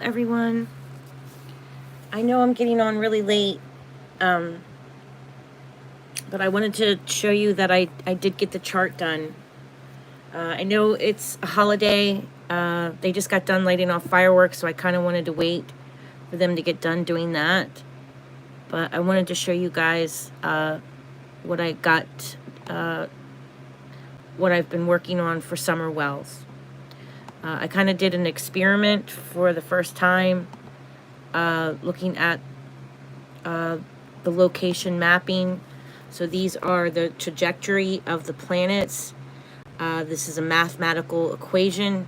everyone. I know I'm getting on really late, but I wanted to show you that I did get the chart done. I know it's a holiday. They just got done lighting off fireworks, so I kind of wanted to wait for them to get done doing that. But I wanted to show you guys what I got, what I've been working on for summer wells. I kind of did an experiment for the first time, looking at the location mapping. So these are the trajectory of the planets. This is a mathematical equation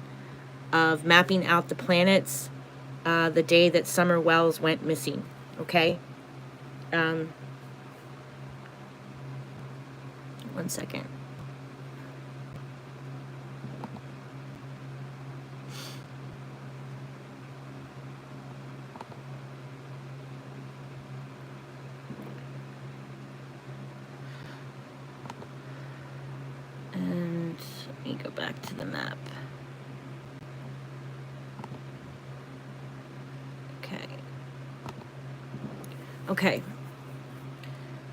of mapping out the planets the day that summer wells went missing, okay? 1 second. And let me go back to the map. Okay,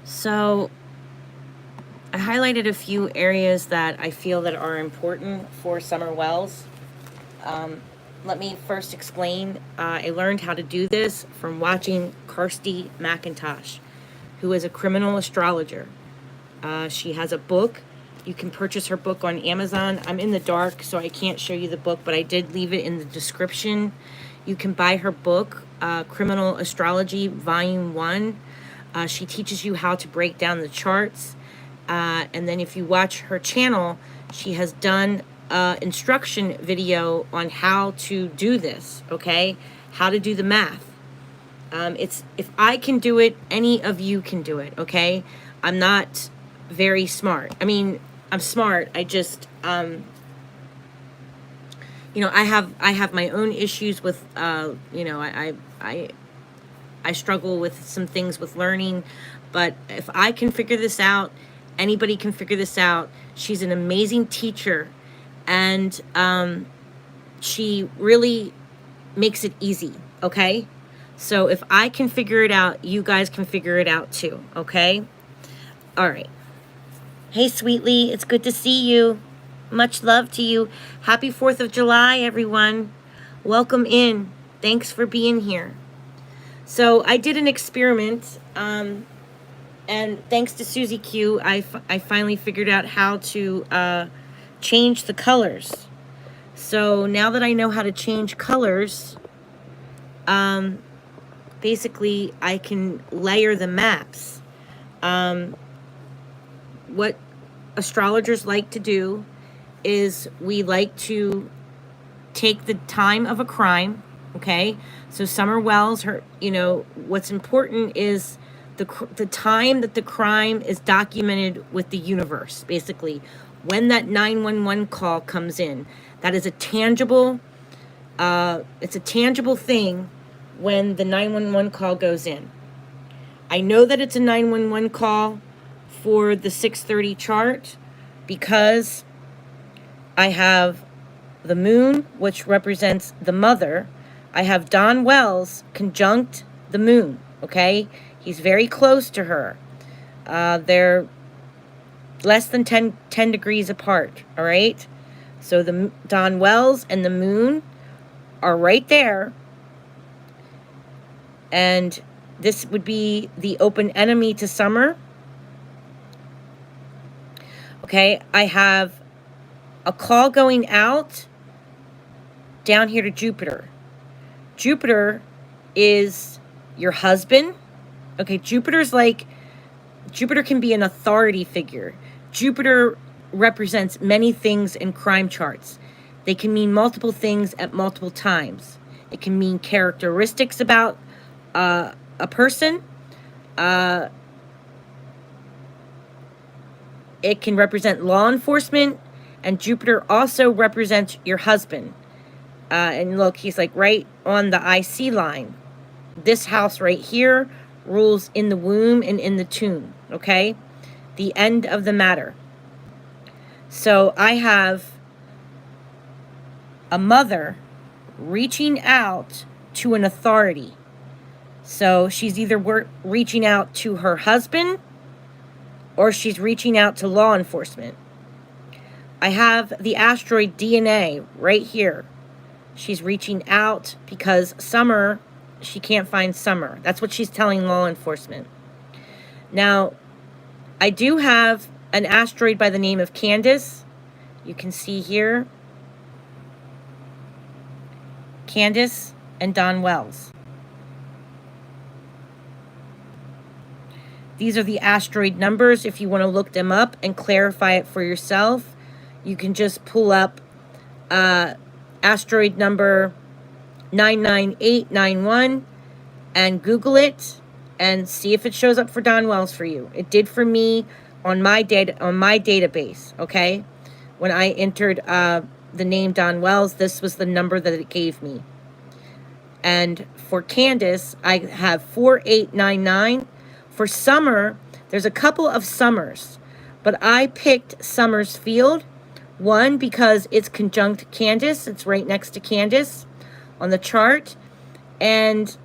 so I highlighted a few areas that I feel that are important for summer wells. Let me first explain. I learned how to do this from watching Kirsty McIntosh, who is a criminal astrologer. She has a book. You can purchase her book on Amazon. I'm in the dark, so I can't show you the book, but I did leave it in the description. You can buy her book, Criminal Astrology, Volume 1. She teaches you how to break down the charts. And then if you watch her channel, she has done an instruction video on how to do this, okay? How to do the math. If I can do it, any of you can do it, okay? I'm not very smart. I mean, I'm smart. I just... you know, I have my own issues with, you know, I struggle with some things with learning, but if I can figure this out, anybody can figure this out. She's an amazing teacher, and she really makes it easy, okay? So if I can figure it out, you guys can figure it out too, okay? All right. Hey, Sweetly, it's good to see you. Much love to you. Happy 4th of July, everyone. Welcome in. Thanks for being here. So I did an experiment, and thanks to Susie Q, I finally figured out how to change the colors. So now that I know how to change colors, basically I can layer the maps. What astrologers like to do is we like to take the time of a crime, okay? So summer wells, you know, what's important is the time that the crime is documented with the universe, basically. When that 911 call comes in, that is a tangible, it's a tangible thing when the 911 call goes in. I know that it's a 911 call for the 6:30 chart because I have the moon, which represents the mother. I have Don Wells conjunct the moon, okay? He's very close to her. They're less than 10 degrees apart, all right? So the Don Wells and the moon are right there. And this would be the open enemy to summer. Okay, I have a call going out down here to Jupiter. Jupiter is your husband. Okay, Jupiter can be an authority figure. Jupiter represents many things in crime charts. They can mean multiple things at multiple times. It can mean characteristics about a person. It can represent law enforcement, and Jupiter also represents your husband. And look, he's like right on the IC line. This house right here rules in the womb and in the tomb, okay? The end of the matter. So I have a mother reaching out to an authority. So she's either reaching out to her husband or she's reaching out to law enforcement. I have the asteroid DNA right here. She's reaching out because Summer, she can't find Summer. That's what she's telling law enforcement. Now, I do have an asteroid by the name of Candace. You can see here. Candace and Don Wells. These are the asteroid numbers. If you want to look them up and clarify it for yourself, you can just pull up asteroid number 99891 and Google it and see if it shows up for Don Wells for you. It did for me on my database, okay? When I entered the name Don Wells, this was the number that it gave me. And for Candace, I have 4899. For Summer, there's a couple of Summers, but I picked Summer's Field. One, because it's conjunct Candace. It's right next to Candace on the chart. And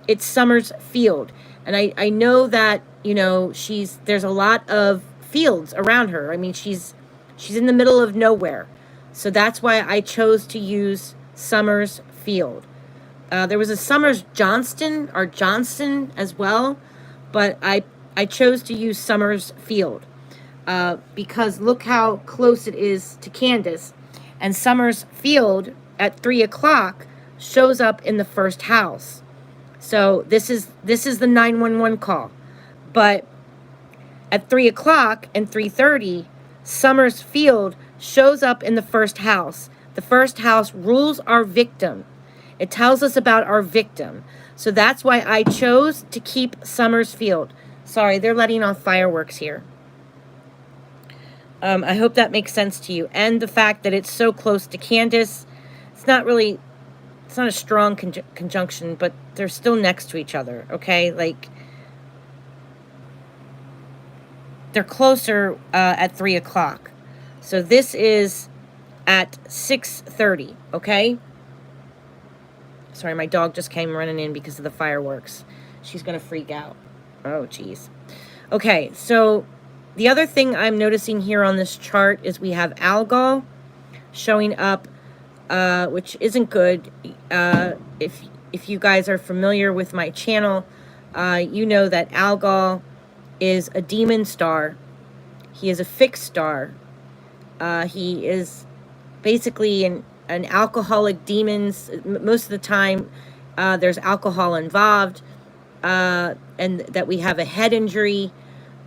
it's Summer's Field. And I know that, you know, there's a lot of fields around her. I mean, she's in the middle of nowhere. So that's why I chose to use Summer's Field. There was a Summers Johnston or Johnson as well, but I chose to use Summer's Field because look how close it is to Candace. And Summer's Field at 3 o'clock shows up in the first house. So this is the 911 call. But at 3 o'clock and 3:30, Summer's Field shows up in the first house. The first house rules our victim. It tells us about our victim. So that's why I chose to keep Summer's Field. Sorry, they're letting off fireworks here. I hope that makes sense to you. And the fact that it's so close to Candace, it's not a strong conjunction, but they're still next to each other, okay? Like, they're closer at 3 o'clock. So this is at 6:30, okay? Sorry, my dog just came running in because of the fireworks. She's going to freak out. Oh, geez. Okay, so the other thing I'm noticing here on this chart is we have Algol showing up, which isn't good. If you guys are familiar with my channel, you know that Algol is a demon star. He is a fixed star. He is basically an alcoholic demons. Most of the time there's alcohol involved, and that we have a head injury,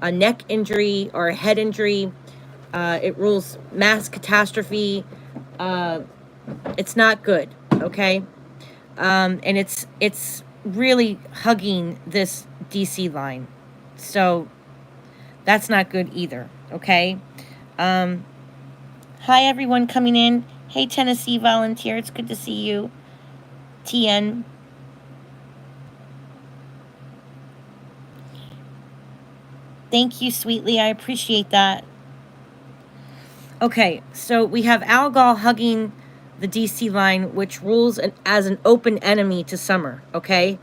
a neck injury, or a head injury. It rules mass catastrophe. It's not good, okay? And it's really hugging this DC line. So that's not good either, okay? Hi, everyone coming in. Hey, Tennessee volunteer. It's good to see you. TN. Thank you, sweetly. I appreciate that. Okay, so we have Algol hugging the DC line, which rules as an open enemy to Summer, okay?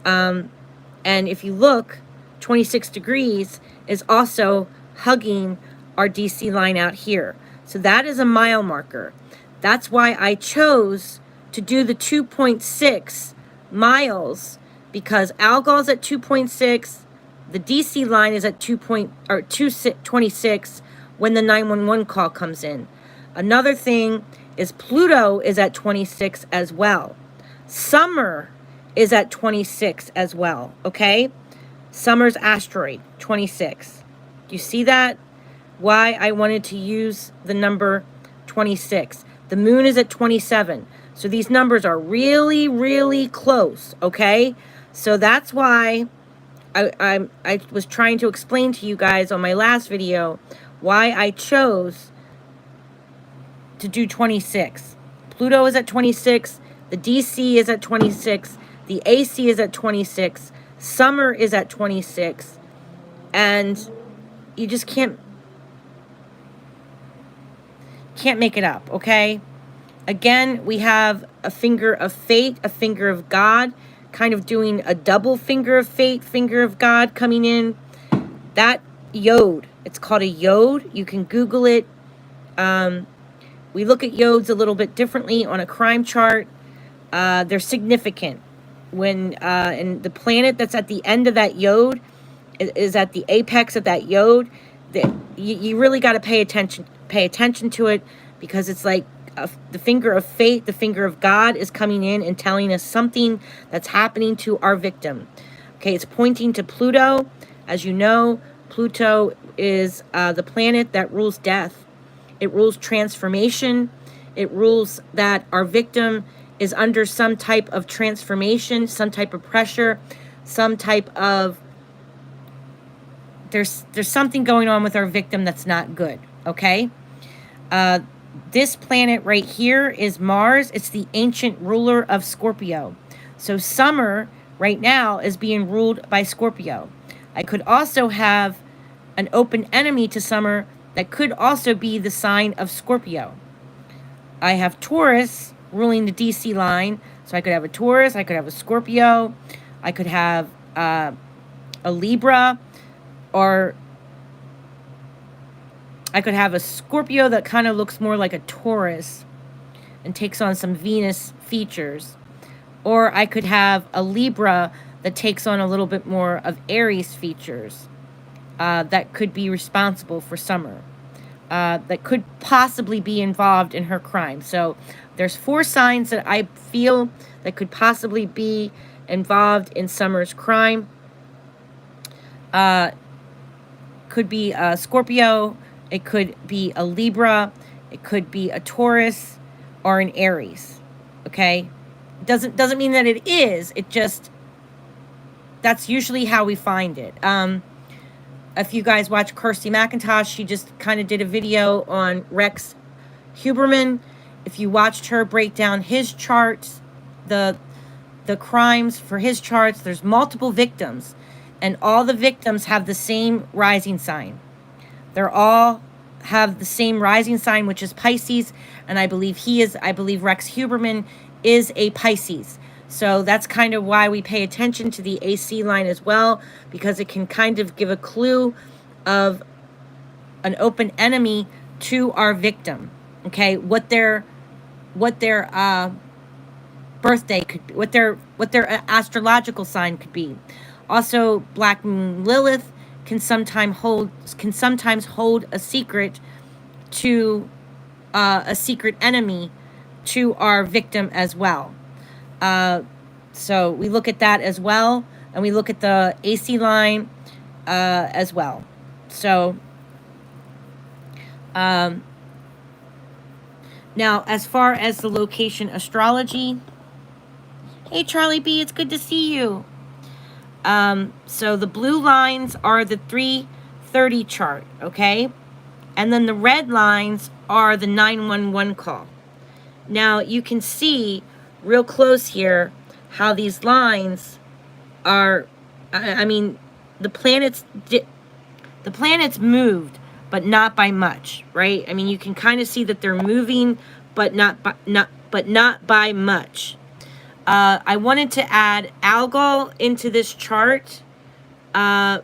And if you look, 26 degrees is also hugging our DC line out here. So that is a mile marker. That's why I chose to do the 2.6 miles, because Algol's at 2.6, the DC line is at 2.26 when the 911 call comes in. Another thing is Pluto is at 26 as well. Summer is at 26 as well, okay? Summer's asteroid, 26. Do you see that? Why I wanted to use the number 26. The moon is at 27. So these numbers are really, really close, okay? So that's why I was trying to explain to you guys on my last video why I chose to do 26. Pluto is at 26. The DC is at 26. The AC is at 26. Summer is at 26. And you just can't make it up, okay? Again, we have a finger of fate, a finger of God, kind of doing a double finger of fate, finger of God coming in. That yod, it's called a yod. You can Google it. We look at yods a little bit differently on a crime chart. They're significant. When and the planet that's at the end of that yod is at the apex of that yod, you really got to pay attention to it, because it's like the finger of fate, the finger of God is coming in and telling us something that's happening to our victim. Okay, it's pointing to Pluto. As you know, Pluto is the planet that rules death. It rules transformation. It rules that our victim is under some type of transformation, some type of pressure, some type of, there's something going on with our victim that's not good, okay? This planet right here is Mars. It's the ancient ruler of Scorpio. So summer right now is being ruled by Scorpio. I could also have an open enemy to summer that could also be the sign of Scorpio. I have Taurus ruling the DC line. So I could have a Taurus, I could have a Scorpio, I could have a Libra, or I could have a Scorpio that kind of looks more like a Taurus and takes on some Venus features. Or I could have a Libra that takes on a little bit more of Aries features that could be responsible for summer, that could possibly be involved in her crime. So there's 4 signs that I feel that could possibly be involved in Summer's crime. Could be a Scorpio, it could be a Libra, it could be a Taurus, or an Aries. Okay? Doesn't mean that it is, it just, that's usually how we find it. If you guys watch Kirsty McIntosh, she just kind of did a video on Rex Huberman. If you watched her break down his charts, the crimes for his charts, there's multiple victims, and all the victims have the same rising sign. They're all have the same rising sign, which is Pisces, and I believe Rex Huberman is a Pisces. So that's kind of why we pay attention to the AC line as well, because it can kind of give a clue of an open enemy to our victim. Okay, what their birthday could be, what their astrological sign could be. Also, Black Moon Lilith can sometimes hold a secret to a secret enemy to our victim as well. So we look at that as well, and we look at the AC line as well. So now, as far as the location astrology, hey Charlie B, it's good to see you. So the blue lines are the 330 chart, okay? And then the red lines are the 911 call. Now you can see real close here how these lines are, I mean, the planets moved, but not by much, right? I mean, you can kind of see that they're moving, but not by much. I wanted to add Algol into this chart, and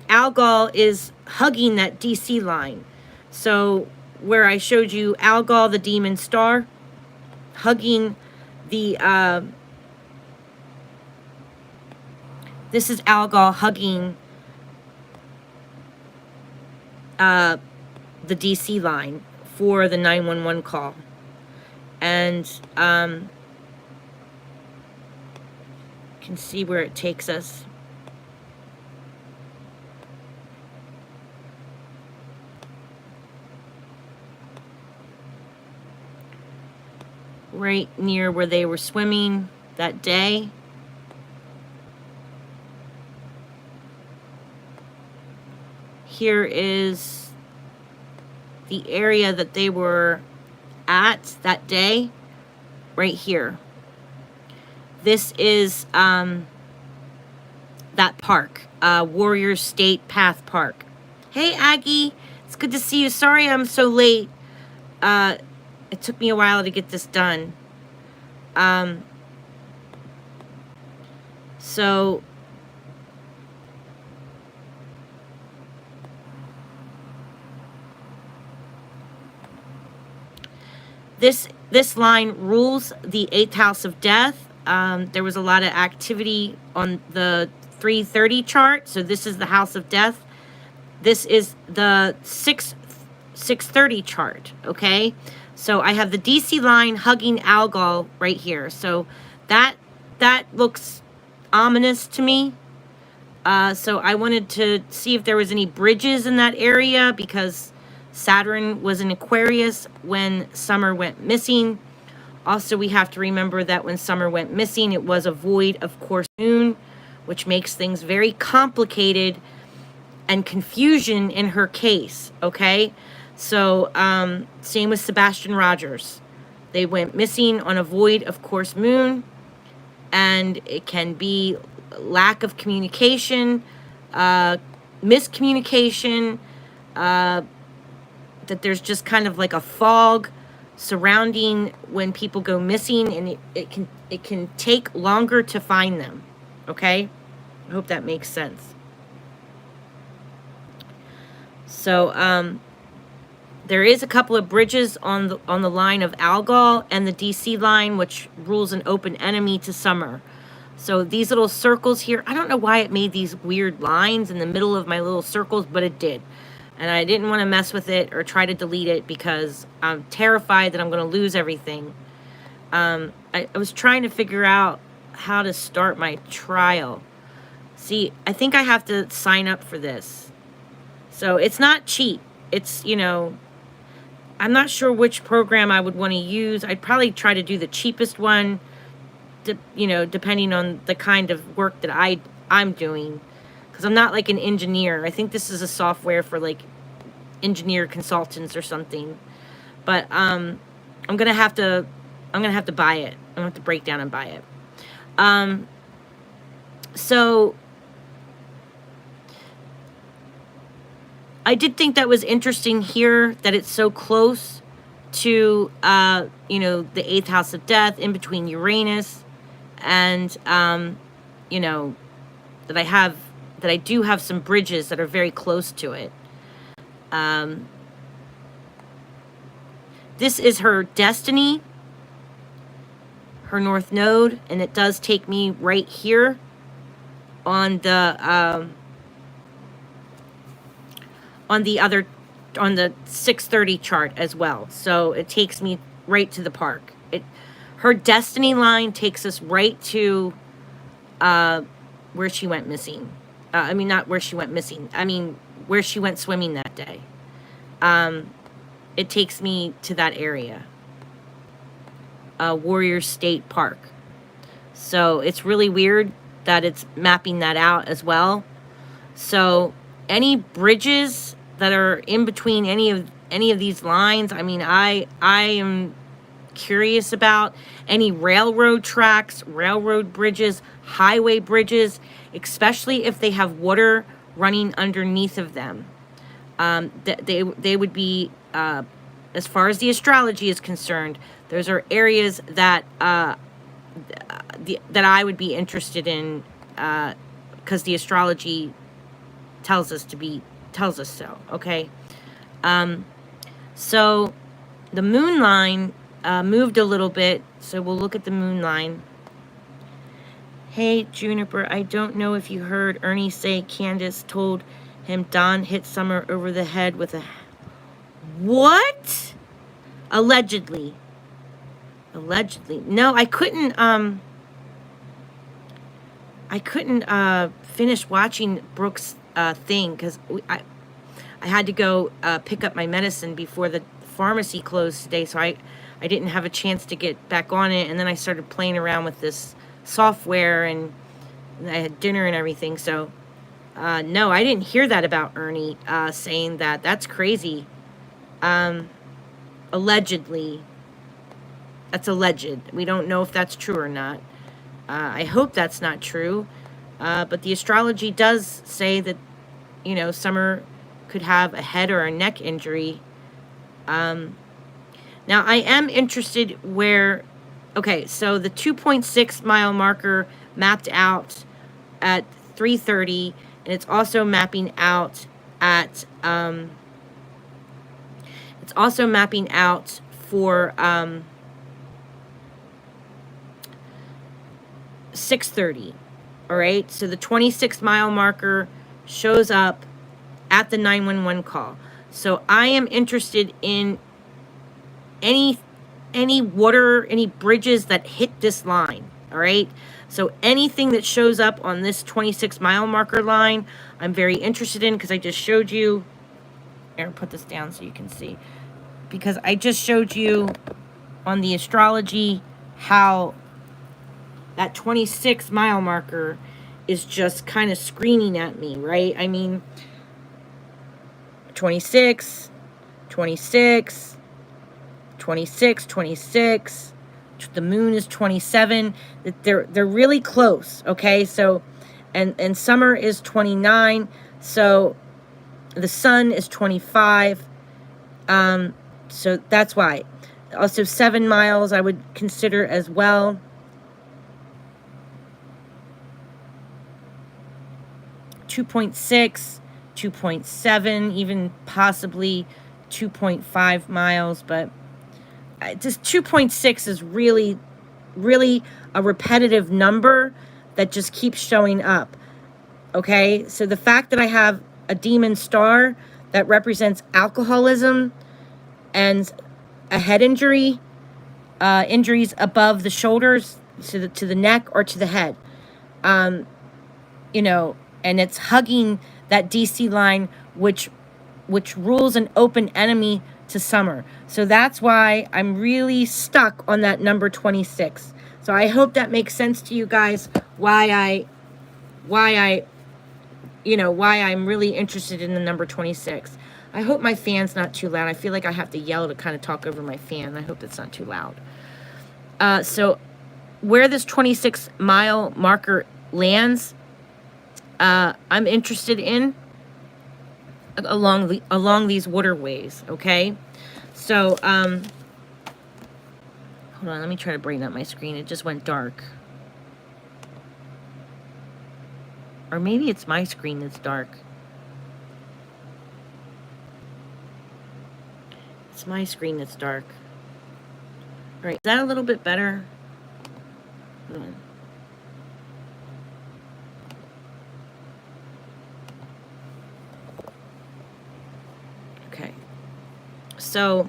Algol is hugging that DC line. So where I showed you Algol, the demon star, hugging the this is Algol hugging the DC line for the 911 call. And you can see where it takes us. Right near where they were swimming that day. Here is the area that they were at that day, right here. This is that park, Warriors State Path Park. Hey Aggie, it's good to see you. Sorry I'm so late. it took me a while to get this done. So this line rules the 8th house of death. There was a lot of activity on the 330 chart, so this is the house of death. This is the 630 chart, okay? So I have the DC line hugging Algol right here. So that looks ominous to me. So I wanted to see if there was any bridges in that area, because Saturn was in Aquarius when Summer went missing. Also, we have to remember that when Summer went missing, it was a void of course moon, which makes things very complicated and confusion in her case, okay? So, same with Sebastian Rogers. They went missing on a void of course moon, and it can be lack of communication, miscommunication, that there's just kind of like a fog surrounding when people go missing, and it can take longer to find them, okay? I hope that makes sense. So, there is a couple of bridges on the line of Algol and the DC line, which rules an open enemy to Summer. So these little circles here, I don't know why it made these weird lines in the middle of my little circles, but it did. And I didn't want to mess with it or try to delete it because I'm terrified that I'm going to lose everything. I was trying to figure out how to start my trial. See, I think I have to sign up for this. So it's not cheap. It's, you know, I'm not sure which program I would want to use. I'd probably try to do the cheapest one, you know, depending on the kind of work that I'm doing. Because I'm not like an engineer. I think this is a software for like engineer consultants or something. But I'm gonna have to buy it. I'm gonna have to break down and buy it. So I did think that was interesting here, that it's so close to you know, the 8th house of death, in between Uranus, and you know, that I do have some bridges that are very close to it. This is her destiny, her north node, and it does take me right here on the 630 chart as well. So it takes me right to the park. Her destiny line takes us right to where she went missing. I mean, not where she went missing. I mean, where she went swimming that day. It takes me to that area. Warriors State Park. So it's really weird that it's mapping that out as well. So any bridges that are in between any of these lines, I mean, I am curious about any railroad tracks, railroad bridges, highway bridges, especially if they have water running underneath of them. They would be, as far as the astrology is concerned, those are areas that that I would be interested in, because the astrology tells us so. Okay. So the moon line moved a little bit, so we'll look at the moon line. Hey, Juniper, I don't know if you heard Ernie say Candace told him Don hit Summer over the head with a... What? Allegedly. No, I couldn't finish watching Brooke's thing, because I had to go pick up my medicine before the pharmacy closed today, so I didn't have a chance to get back on it, and then I started playing around with this software, and I had dinner and everything. So no, I didn't hear that about Ernie saying that. That's crazy. Allegedly. That's alleged. We don't know if that's true or not. I hope that's not true. But the astrology does say that, you know, Summer could have a head or a neck injury. Now, I am interested where, okay, so the 2.6 mile marker mapped out at 3:30, and it's also mapping out at, it's also mapping out for 6:30. All right, so the 26 mile marker shows up at the 911 call. So I am interested in any water, any bridges that hit this line. All right, so anything that shows up on this 26 mile marker line, I'm very interested in, because I just showed you. Aaron, put this down so you can see, because I just showed you on the astrology how that 26 mile marker is just kind of screaming at me, right? I mean, 26, 26, 26, 26, the moon is 27. They're really close, okay? So, and summer is 29, so the sun is 25. So that's why. Also 7 miles I would consider as well. 2.6, 2.7, even possibly 2.5 miles, but just 2.6 is really, really a repetitive number that just keeps showing up. Okay, so the fact that I have a demon star that represents alcoholism and a head injury, injuries above the shoulders, to the neck or to the head, you know, and it's hugging that DC line, which rules an open enemy to summer. So that's why I'm really stuck on that number 26. So I hope that makes sense to you guys, why I'm really interested in the number 26. I hope my fan's not too loud. I feel like I have to yell to kind of talk over my fan. I hope it's not too loud. So where this 26 mile marker lands, I'm interested in along these waterways, okay? So, hold on, let me try to brighten up my screen. It just went dark. Or maybe it's my screen that's dark. It's my screen that's dark. All right, is that a little bit better? Hold on. Okay. So,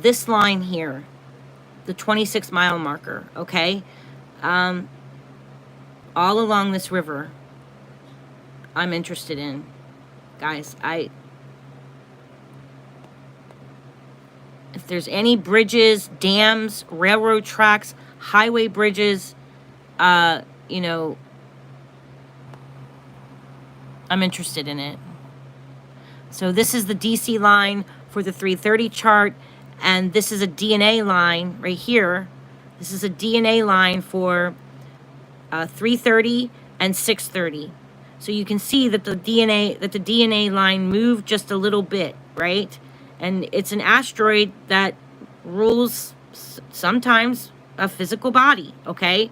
this line here, the 26 mile marker, okay? All along this river, I'm interested in. Guys, if there's any bridges, dams, railroad tracks, highway bridges, you know, I'm interested in it. So this is the DC line for the 330 chart, and this is a DNA line right here. This is a DNA line for 330 and 630. So you can see that the DNA line moved just a little bit, right? And it's an asteroid that rules sometimes a physical body, okay?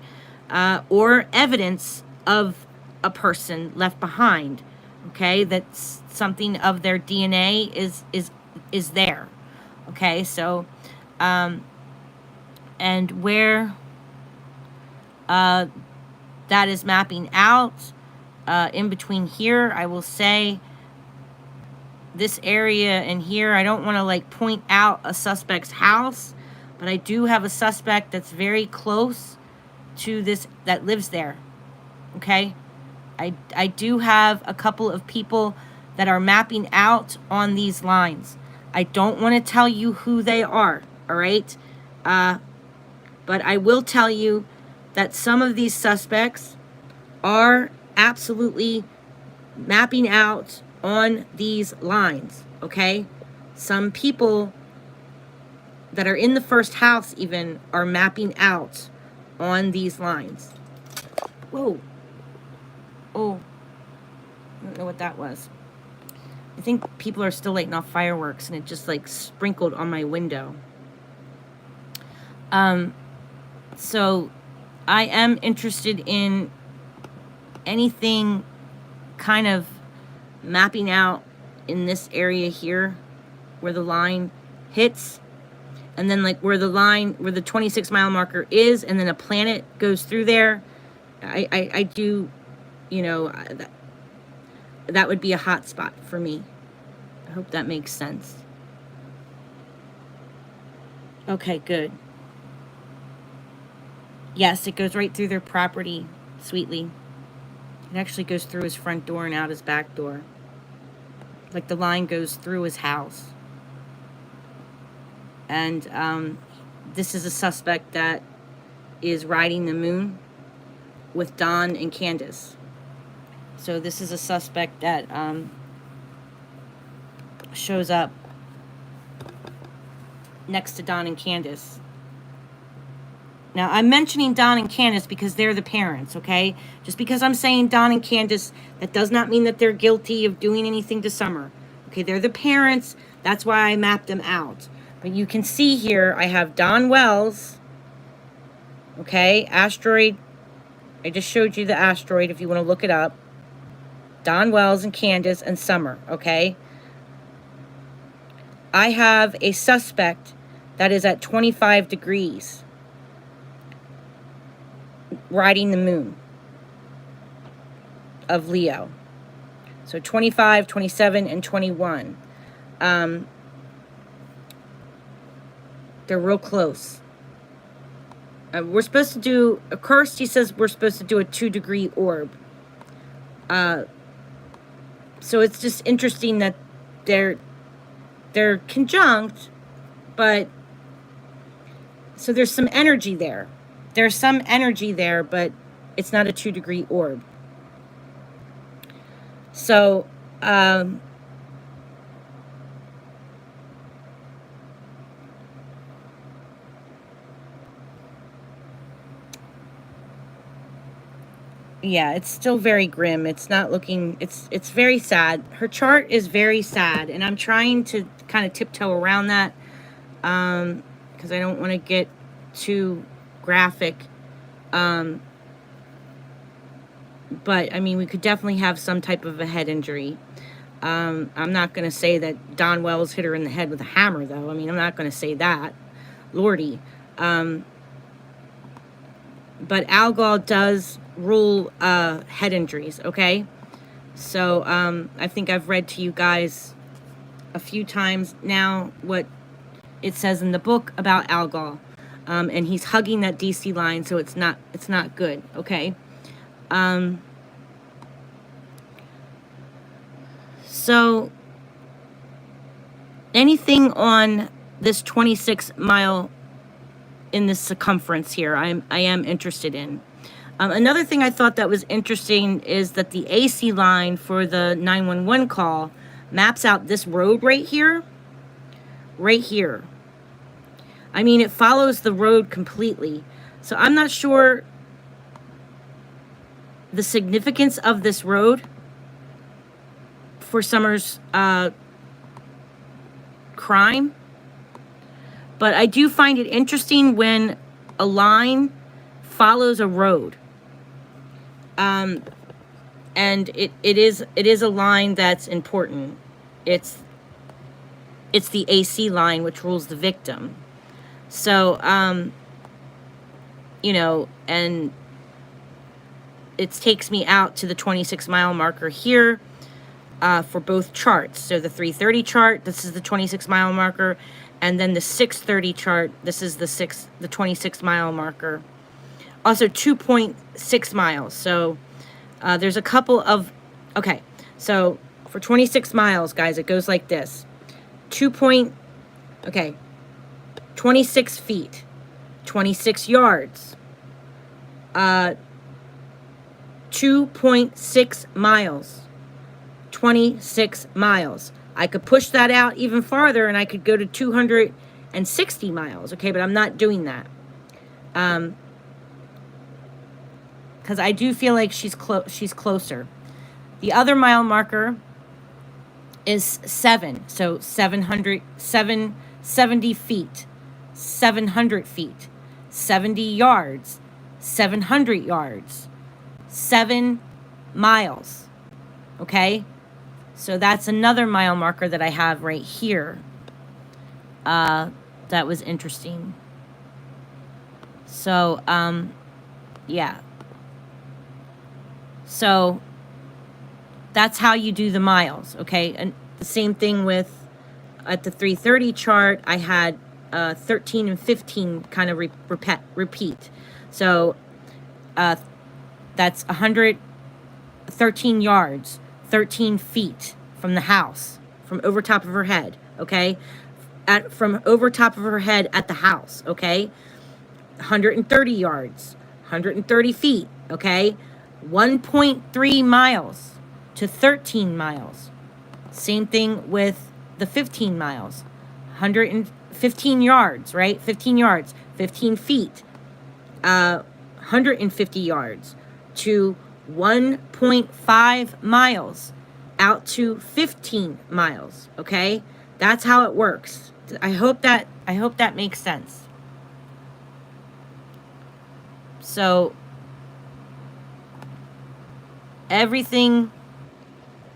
Or evidence of a person left behind, okay? That's something of their DNA is there, okay? So, and where that is mapping out, in between here, I will say this area and here, I don't want to like point out a suspect's house, but I do have a suspect that's very close to this, that lives there, okay? I do have a couple of people that are mapping out on these lines. I don't want to tell you who they are, all right? But I will tell you that some of these suspects are absolutely mapping out on these lines, okay? Some people that are in the first house even are mapping out on these lines. Whoa. Oh. I don't know what that was. I think people are still lighting off fireworks, and it just like sprinkled on my window. So I am interested in anything kind of mapping out in this area here where the line hits, and then like where the 26-mile marker is, and then a planet goes through there. I do, you know, that would be a hot spot for me. I hope that makes sense. Okay, good. Yes, it goes right through their property, sweetly. It actually goes through his front door and out his back door. Like the line goes through his house. And this is a suspect that is riding the moon with Don and Candace. So this is a suspect that shows up next to Don and Candace. Now, I'm mentioning Don and Candace because they're the parents, okay? Just because I'm saying Don and Candace, that does not mean that they're guilty of doing anything to Summer. Okay, they're the parents. That's why I mapped them out. But you can see here, I have Don Wells, okay? Asteroid. I just showed you the asteroid if you want to look it up. Don Wells and Candace and Summer, okay? I have a suspect that is at 25 degrees. Riding the moon of Leo. So 25, 27, and 21. They're real close. We're supposed to do, Kirsty says we're supposed to do a 2-degree orb. So it's just interesting that they're conjunct, but so there's some energy there. There's some energy there, but it's not a 2-degree orb. So, yeah, it's still very grim. It's not looking, it's very sad. Her chart is very sad, and I'm trying to kind of tiptoe around that, because I don't want to get too graphic. But I mean, we could definitely have some type of a head injury. I'm not going to say that Don Wells hit her in the head with a hammer, though. I mean, I'm not going to say that. Lordy. But Algol does rule head injuries, okay? So I think I've read to you guys a few times now what it says in the book about Algol. And he's hugging that DC line, so it's not good, okay? So anything on this 26-mile in this circumference here, I am interested in. Another thing I thought that was interesting is that the AC line for the 911 call maps out this road right here. Right here. I mean, it follows the road completely. So I'm not sure the significance of this road for Summer's crime. But I do find it interesting when a line follows a road. And it is a line that's important. It's the AC line which rules the victim. So, you know, and it takes me out to the 26-mile marker here for both charts. So the 330 chart, this is the 26-mile marker, and then the 630 chart, this is the 26-mile marker. Also 2.6 miles. So there's a couple of, okay, so for 26 miles, guys, it goes like this. 26 feet, 26 yards, 2.6 miles, 26 miles. I could push that out even farther, and I could go to 260 miles, okay, but I'm not doing that. Because I do feel like she's closer. The other mile marker is 7. So 70 feet, 700 feet, 70 yards, 700 yards, 7 miles. Okay? So that's another mile marker that I have right here. That was interesting. So, yeah. So that's how you do the miles, okay? And the same thing with, at the 330 chart, I had 13 and 15 kind of repeat. So that's 113 yards, 13 feet from the house, from over top of her head, okay? From over top of her head at the house, okay? 130 yards, 130 feet, okay? 1.3 miles to 13 miles. Same thing with the 15 miles. 115 yards, right? 15 yards, 15 feet, 150 yards to 1.5 miles out to 15 miles, okay? That's how it works. I hope that makes sense. So everything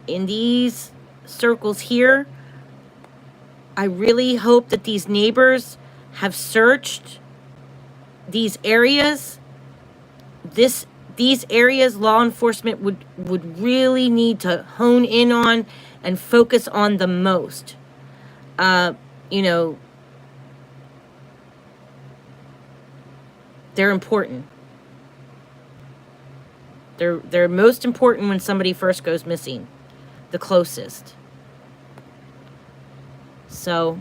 in these circles here, I really hope that these neighbors have searched these areas. These areas law enforcement would really need to hone in on and focus on the most. You know, they're important. They're most important when somebody first goes missing, the closest. So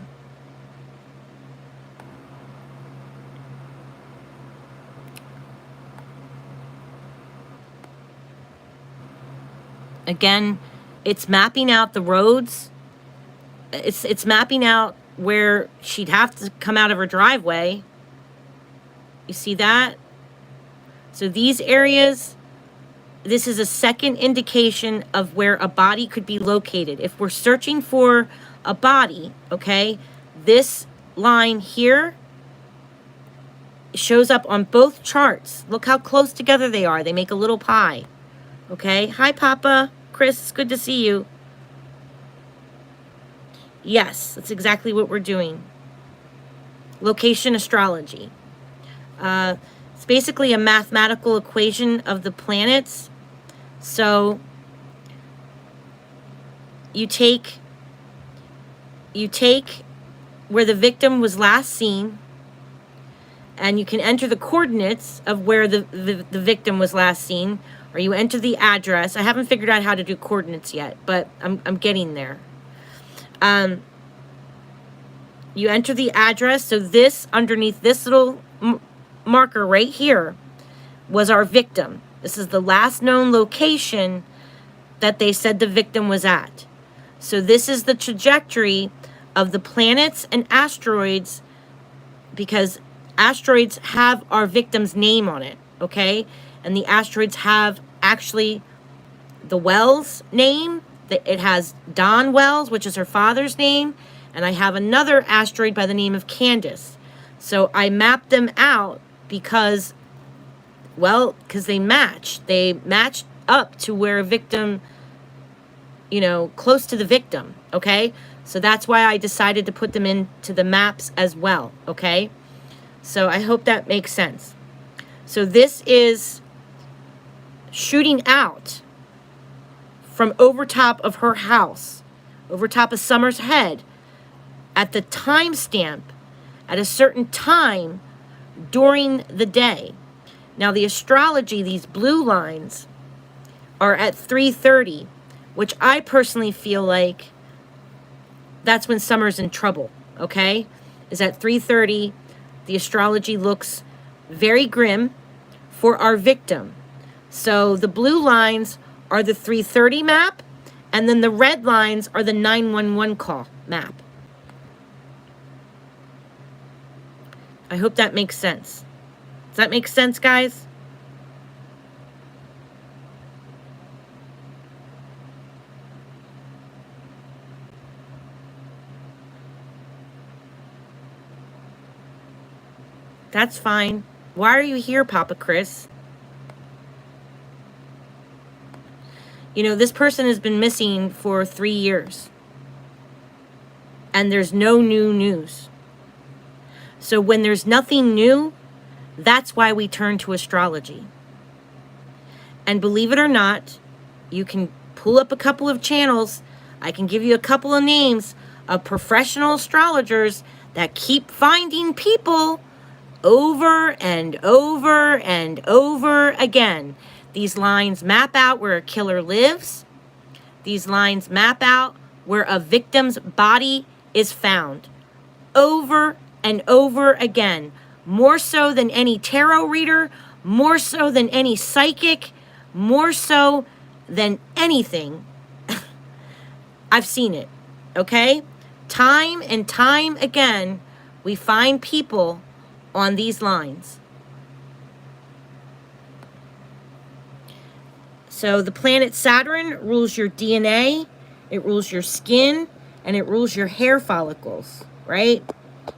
again, it's mapping out the roads. It's mapping out where she'd have to come out of her driveway. You see that? So these areas, this is a second indication of where a body could be located. If we're searching for a body, okay, this line here shows up on both charts. Look how close together they are. They make a little pie. Okay. Hi, Papa. Chris, it's good to see you. Yes, that's exactly what we're doing. Location astrology. It's basically a mathematical equation of the planets. So you take where the victim was last seen, and you can enter the coordinates of where the victim was last seen, or you enter the address. I haven't figured out how to do coordinates yet, but I'm getting there. You enter the address. So this, underneath this little marker right here, was our victim. This is the last known location that they said the victim was at. So this is the trajectory of the planets and asteroids, because asteroids have our victim's name on it, okay? And the asteroids have actually the Wells name. It has Don Wells, which is her father's name. And I have another asteroid by the name of Candace. So I mapped them out because, well, because they match. They match up to where a victim, you know, close to the victim, okay? So that's why I decided to put them into the maps as well, okay? So I hope that makes sense. So this is shooting out from over top of her house, over top of Summer's head, at the timestamp, at a certain time during the day. Now the astrology, these blue lines, are at 3:30, which I personally feel like that's when Summer's in trouble, okay? Is at 3:30. The astrology looks very grim for our victim. So the blue lines are the 3:30 map, and then the red lines are the 911 call map. I hope that makes sense. Does that make sense, guys? That's fine. Why are you here, Papa Chris? You know, this person has been missing for 3 years. And there's no new news. So when there's nothing new, that's why we turn to astrology. And believe it or not, you can pull up a couple of channels. I can give you a couple of names of professional astrologers that keep finding people over and over and over again. These lines map out where a killer lives. These lines map out where a victim's body is found. Over and over again. More so than any tarot reader, more so than any psychic, more so than anything. I've seen it, okay? Time and time again, we find people on these lines. So the planet Saturn rules your DNA, it rules your skin, and it rules your hair follicles, right?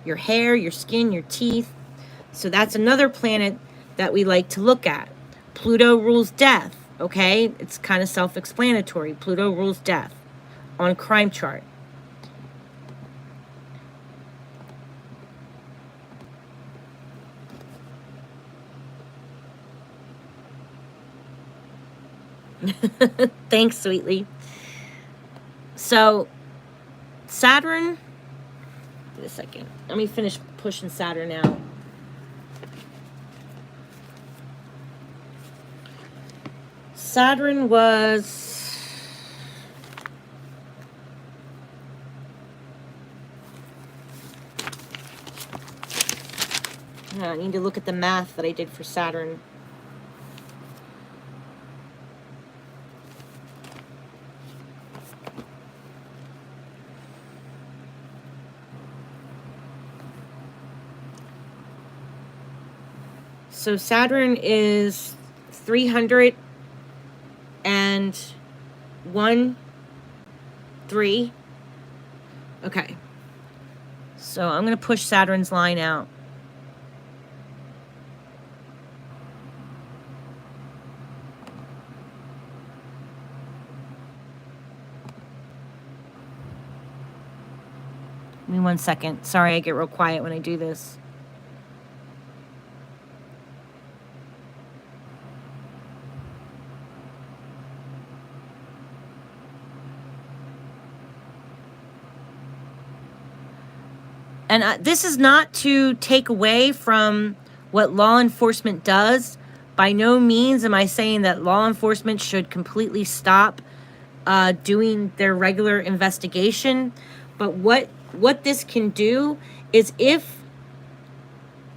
Your hair, your skin, your teeth. So that's another planet that we like to look at. Pluto rules death, okay? It's kind of self-explanatory. Pluto rules death on crime chart. Thanks, sweetly. So, Saturn, wait a second. Let me finish pushing Saturn out. Saturn was... I need to look at the math that I did for Saturn. So Saturn is 301.3. Okay. So I'm going to push Saturn's line out. Give me 1 second. Sorry, I get real quiet when I do this. And this is not to take away from what law enforcement does. By no means am I saying that law enforcement should completely stop doing their regular investigation. But what this can do is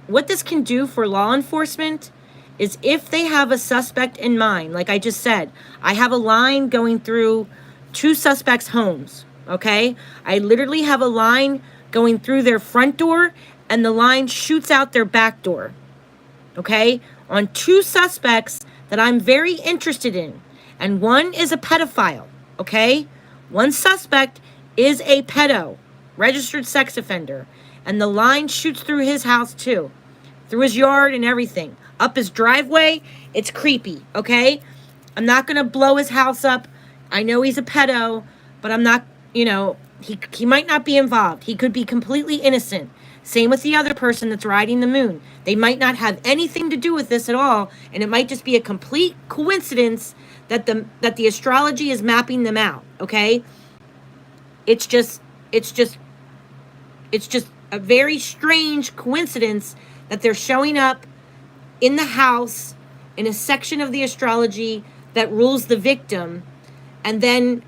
what this can do for law enforcement is if they have a suspect in mind, like I just said, I have a line going through 2 suspects' homes, okay? I literally have a line going through their front door, and the line shoots out their back door, okay? On 2 suspects that I'm very interested in, and one is a pedophile, okay? One suspect is a pedo, registered sex offender, and the line shoots through his house too, through his yard and everything, up his driveway. It's creepy, okay? I'm not gonna blow his house up. I know he's a pedo, but I'm not, you know, he might not be involved. He could be completely innocent. Same with the other person that's riding the moon. They might not have anything to do with this at all, and it might just be a complete coincidence that the astrology is mapping them out, okay? It's just a very strange coincidence that they're showing up in the house in a section of the astrology that rules the victim, and then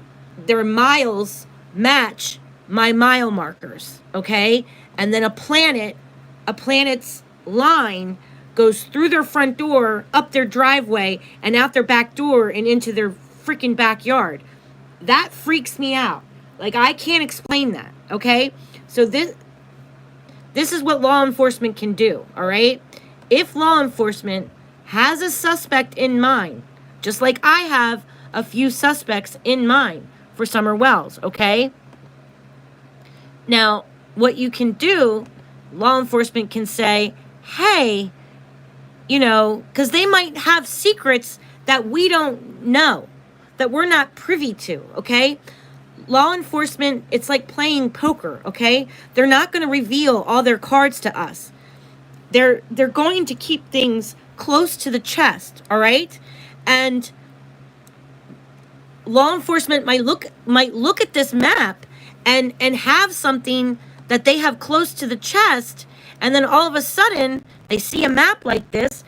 their miles match my mile markers, okay? And then a planet's line goes through their front door, up their driveway, and out their back door and into their freaking backyard. That freaks me out. Like, I can't explain that, okay? So this is what law enforcement can do, all right? If law enforcement has a suspect in mind, just like I have a few suspects in mind for Summer Wells, okay? Now, what you can do, law enforcement can say, hey, you know, because they might have secrets that we don't know, that we're not privy to, okay? Law enforcement, it's like playing poker, okay? They're not going to reveal all their cards to us. They're going to keep things close to the chest, all right? And law enforcement might look at this map and have something that they have close to the chest, and then all of a sudden they see a map like this.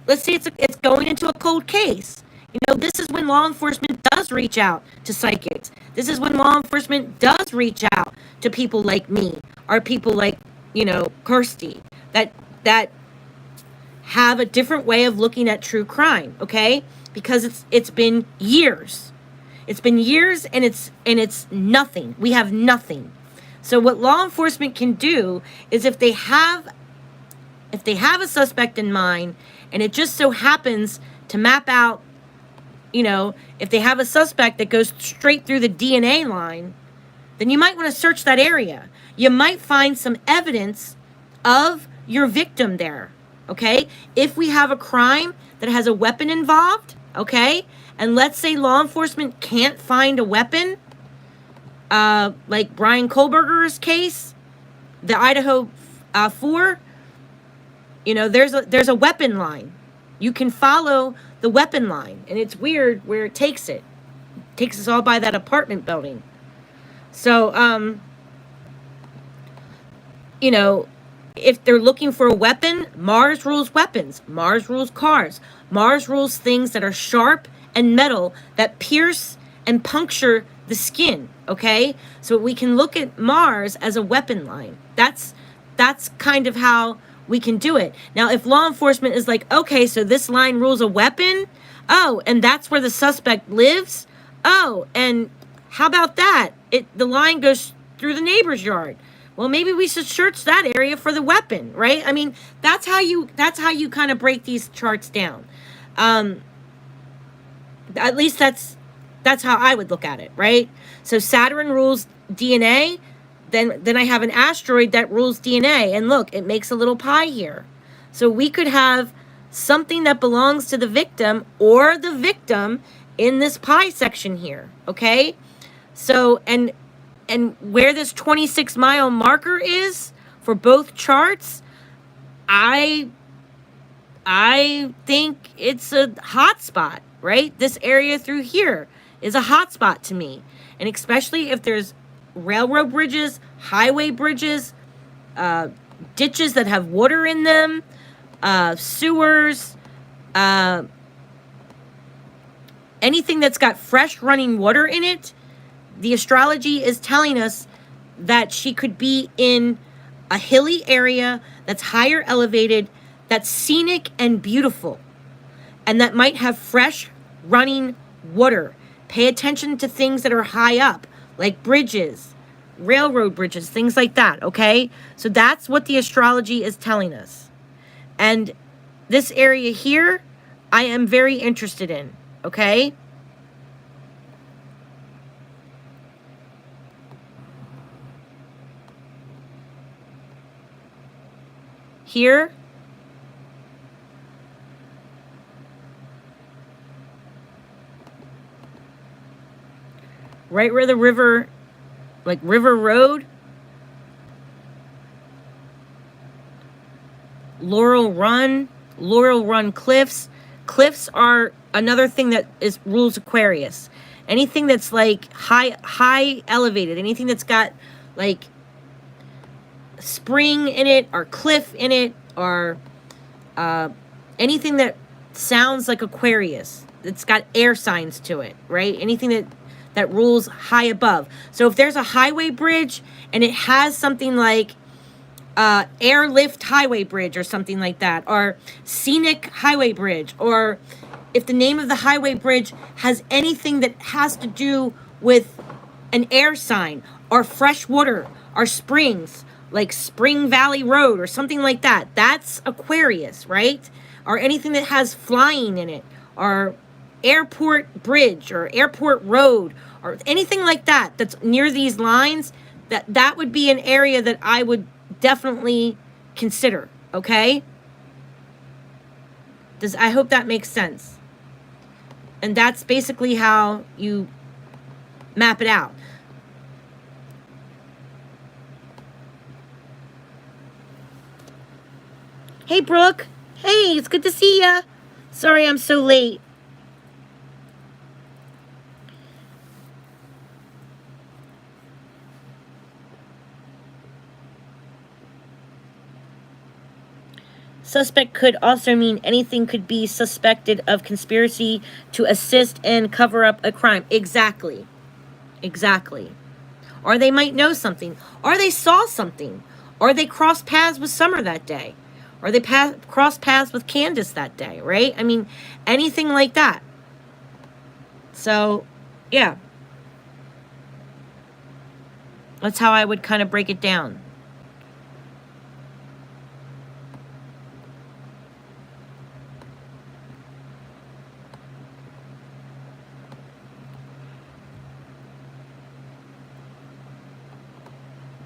Let's say it's going into a cold case. You know, this is when law enforcement does reach out to psychics. This is when law enforcement does reach out to people like me, or people like, you know, Kirsty, that have a different way of looking at true crime, okay? Because it's been years. It's been years, and it's nothing. We have nothing. So what law enforcement can do is, if they have a suspect in mind, and it just so happens to map out, you know, if they have a suspect that goes straight through the DNA line, then you might want to search that area. You might find some evidence of your victim there, okay? If we have a crime that has a weapon involved, okay, and let's say law enforcement can't find a weapon, like Brian Kohlberger's case, the Idaho 4, you know, there's a weapon line. You can follow the weapon line, and it's weird where it takes it. It takes us all by that apartment building. So, you know, if they're looking for a weapon, Mars rules weapons. Mars rules cars. Mars rules things that are sharp and metal, that pierce and puncture the skin, okay? So we can look at Mars as a weapon line. That's kind of how we can do it. Now, if law enforcement is like, okay, so this line rules a weapon, oh, and that's where the suspect lives, oh, and how about that? The line goes through the neighbor's yard. Well, maybe we should search that area for the weapon, right? I mean, that's how you kind of break these charts down. At least that's how I would look at it, right? So Saturn rules DNA. Then I have an asteroid that rules DNA. And look, it makes a little pie here. So we could have something that belongs to the victim or the victim in this pie section here, okay? So, and where this 26-mile marker is for both charts, I think it's a hot spot, right? This area through here is a hot spot to me. And especially if there's railroad bridges, highway bridges, ditches that have water in them, sewers, anything that's got fresh running water in it. The astrology is telling us that she could be in a hilly area that's higher elevated, that's scenic and beautiful, and that might have fresh running water. Pay attention to things that are high up, like bridges, railroad bridges, things like that, okay? So that's what the astrology is telling us. And this area here, I am very interested in, okay? Here, right where the river, like River Road, Laurel Run Cliffs. Cliffs are another thing that rules Aquarius. Anything that's like high elevated, anything that's got like spring in it or cliff in it, or anything that sounds like Aquarius. It's got air signs to it, right? Anything that rules high above. So if there's a highway bridge and it has something like airlift highway bridge or something like that, or scenic highway bridge, or if the name of the highway bridge has anything that has to do with an air sign or fresh water or springs, like Spring Valley Road or something like that, that's Aquarius, right? Or anything that has flying in it, or airport bridge or airport road, or anything like that that's near these lines, that would be an area that I would definitely consider, okay? I hope that makes sense. And that's basically how you map it out. Hey, Brooke. Hey, it's good to see ya. Sorry I'm so late. Suspect could also mean anything could be suspected of conspiracy to assist and cover up a crime. Exactly. Exactly. Or they might know something. Or they saw something. Or they crossed paths with Summer that day. Or they crossed paths with Candace that day, right? I mean, anything like that. So, yeah. That's how I would kind of break it down.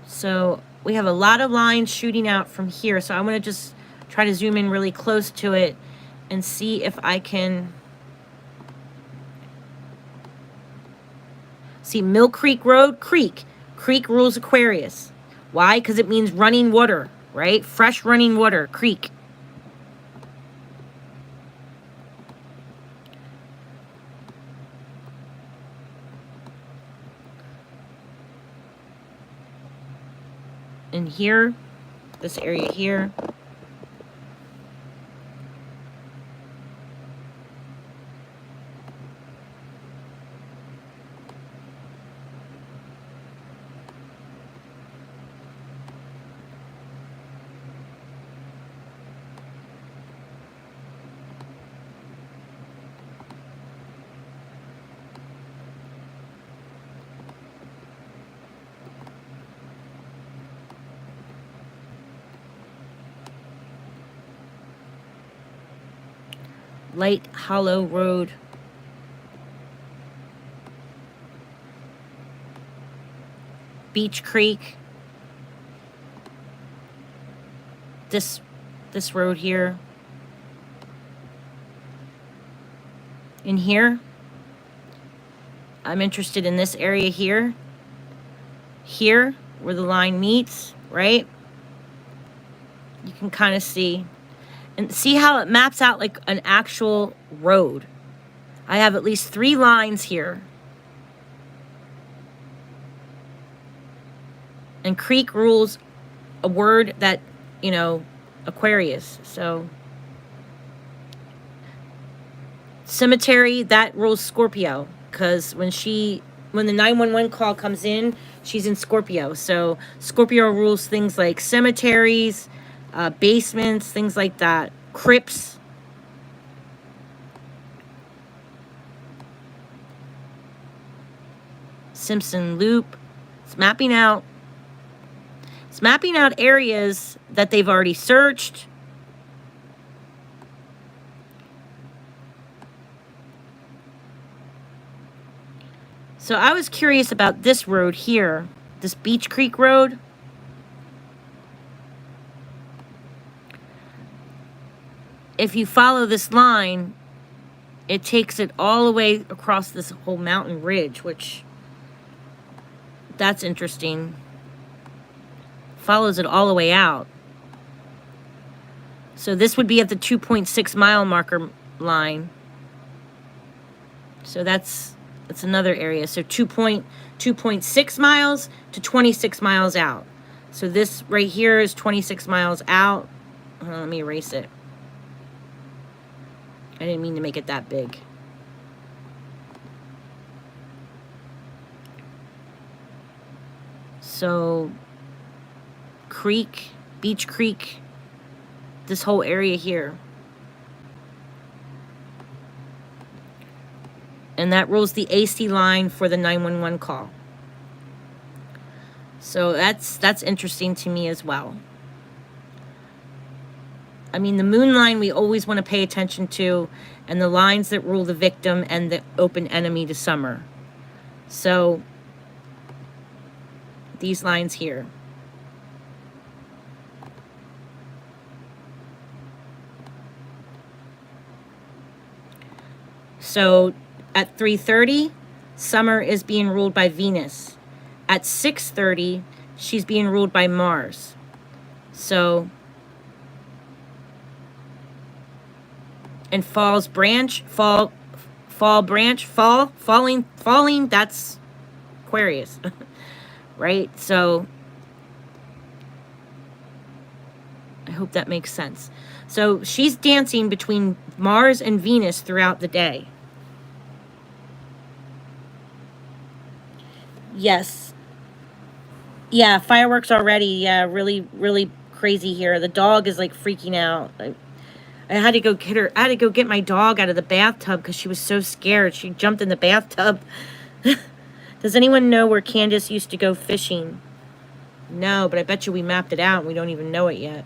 So we have a lot of lines shooting out from here. So I'm going to just try to zoom in really close to it and see if I can see Mill Creek Road, Creek. Creek rules Aquarius. Why? Because it means running water, right? Fresh running water, creek. And here, this area here. Light Hollow Road. Beach Creek. This road here. In here. I'm interested in this area here. Here, where the line meets, right? You can kind of see. And see how it maps out like an actual road. I have at least 3 lines here. And creek rules a word that, you know, Aquarius. So cemetery, that rules Scorpio. Because when the 911 call comes in, she's in Scorpio. So Scorpio rules things like cemeteries, basements, things like that. Crypts. Simpson Loop. It's mapping out areas that they've already searched. So I was curious about this road here, this Beach Creek Road. If you follow this line, it takes it all the way across this whole mountain ridge, which that's interesting. Follows it all the way out. So this would be at the 2.6 mile marker line. So that's another area. So 2.6 miles to 26 miles out. So this right here is 26 miles out. Let me erase it. I didn't mean to make it that big. So Creek, Beach Creek, this whole area here. And that rules the AC line for the 911 call. So that's interesting to me as well. I mean, the moon line we always want to pay attention to, and the lines that rule the victim and the open enemy to Summer. So these lines here. So at 3:30, Summer is being ruled by Venus. At 6:30, she's being ruled by Mars. So, and falling, that's Aquarius, right? So, I hope that makes sense. So, she's dancing between Mars and Venus throughout the day. Yes. Yeah, fireworks already. Yeah, really, really crazy here. The dog is like freaking out. I had to go get her. I had to go get my dog out of the bathtub because she was so scared. She jumped in the bathtub. Does anyone know where Candace used to go fishing? No, but I bet you we mapped it out and we don't even know it yet.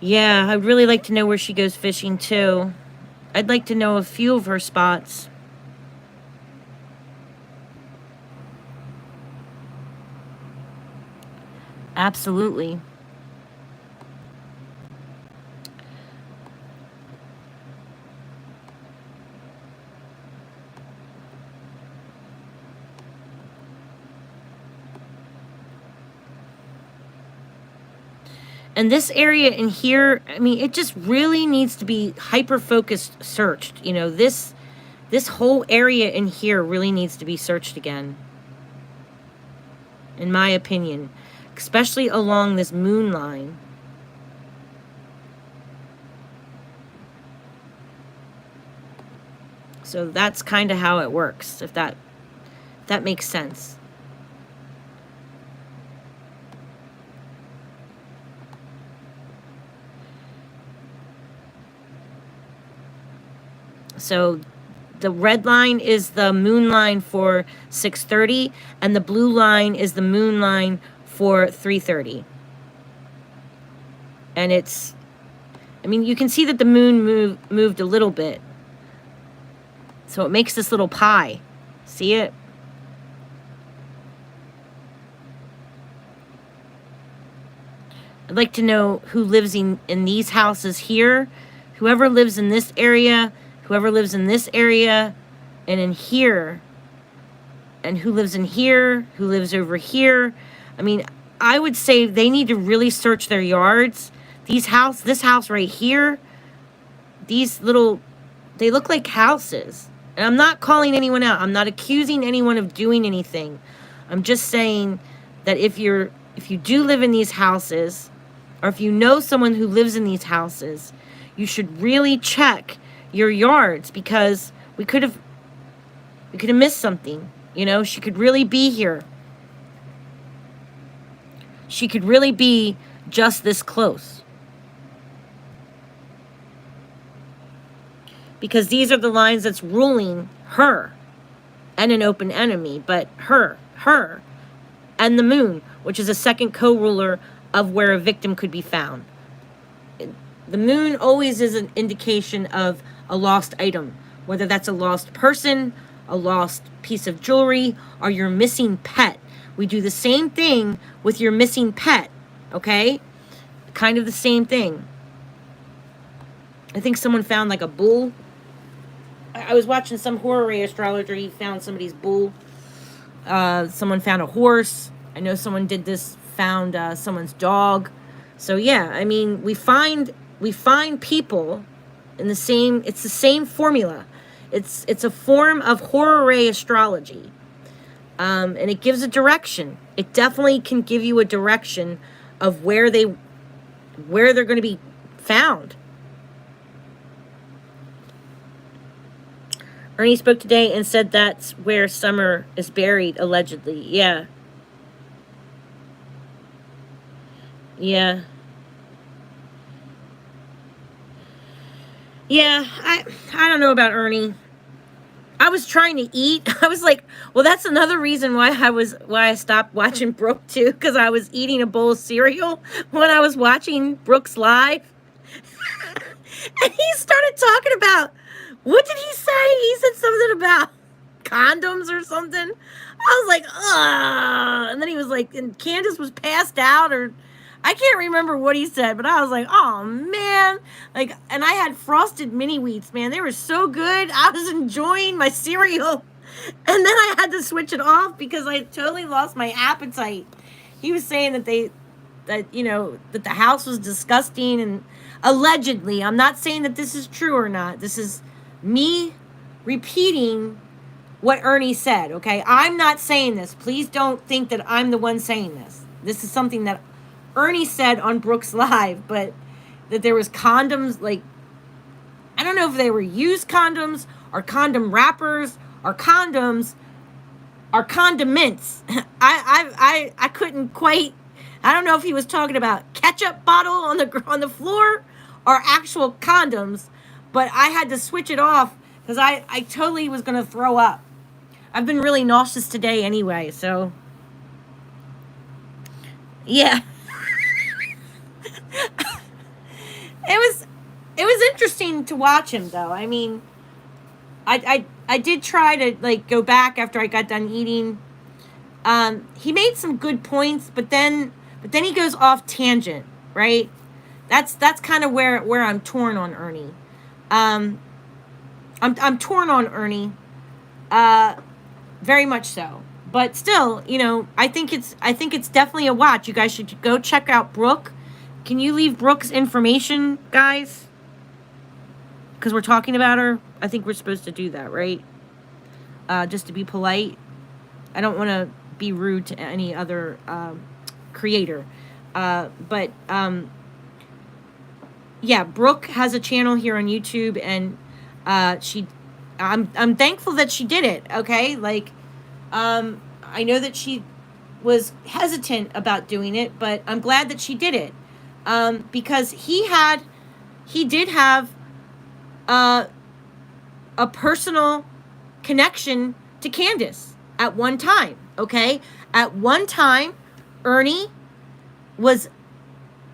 Yeah, I'd really like to know where she goes fishing too. I'd like to know a few of her spots. Absolutely. And this area in here, I mean, it just really needs to be hyper-focused searched. You know, this whole area in here really needs to be searched again, in my opinion, especially along this moon line. So that's kind of how it works, if that makes sense. So the red line is the moon line for 6:30, and the blue line is the moon line for 3:30. And it's, I mean, you can see that the moon moved a little bit. So it makes this little pie. See it? I'd like to know who lives in these houses here. Whoever lives in this area, whoever lives in this area, and in here, and who lives in here, who lives over here. I mean, I would say they need to really search their yards. This house right here, these little, they look like houses. And I'm not calling anyone out. I'm not accusing anyone of doing anything. I'm just saying that if you do live in these houses, or if you know someone who lives in these houses, you should really check your yards, because we could have missed something. You know, she could really be here. She could really be just this close. Because these are the lines that's ruling her and an open enemy, but her, and the moon, which is a second co-ruler of where a victim could be found. The moon always is an indication of a lost item, whether that's a lost person, a lost piece of jewelry, or your missing pet. We do the same thing with your missing pet, okay? Kind of the same thing. I think someone found like a bull. I was watching some Horary Astrology, found somebody's bull. Someone found a horse. I know someone did this, found someone's dog. So yeah, I mean, we find people in the same, it's the same formula. It's a form of Horary Astrology. And it gives a direction. It definitely can give you a direction of where they're going to be found. Ernie spoke today and said that's where Summer is buried, allegedly. Yeah. Yeah. Yeah, I don't know about Ernie. I was trying to eat. I was like, well, that's another reason why I stopped watching Brooke too, because I was eating a bowl of cereal when I was watching Brooke's live. And he started talking about, what did he say? He said something about condoms or something. I was like, ugh. And then he was like, and Candace was passed out, or I can't remember what he said, but I was like, oh man. Like, and I had frosted mini wheats, man. They were so good. I was enjoying my cereal. And then I had to switch it off because I totally lost my appetite. He was saying that that the house was disgusting, and allegedly, I'm not saying that this is true or not. This is me repeating what Ernie said, okay? I'm not saying this. Please don't think that I'm the one saying this. This is something that Ernie said on Brooks Live, but that there was condoms, like, I don't know if they were used condoms or condom wrappers or condoms or condiments. I couldn't quite. I don't know if he was talking about ketchup bottle on the floor or actual condoms, but I had to switch it off because I totally was going to throw up. I've been really nauseous today anyway, so yeah. It was interesting to watch him though. I mean, I did try to like go back after I got done eating. He made some good points, but then he goes off tangent, right? That's kind of where I'm torn on Ernie. I'm torn on Ernie, very much so. But still, I think it's definitely a watch. You guys should go check out Brooke. Can you leave Brooke's information, guys? Because we're talking about her. I think we're supposed to do that, right? Just to be polite. I don't want to be rude to any other creator. But yeah, Brooke has a channel here on YouTube, and I'm thankful that she did it. Okay, like I know that she was hesitant about doing it, but I'm glad that she did it because he did have a personal connection to Candace at one time. Okay, at one time, Ernie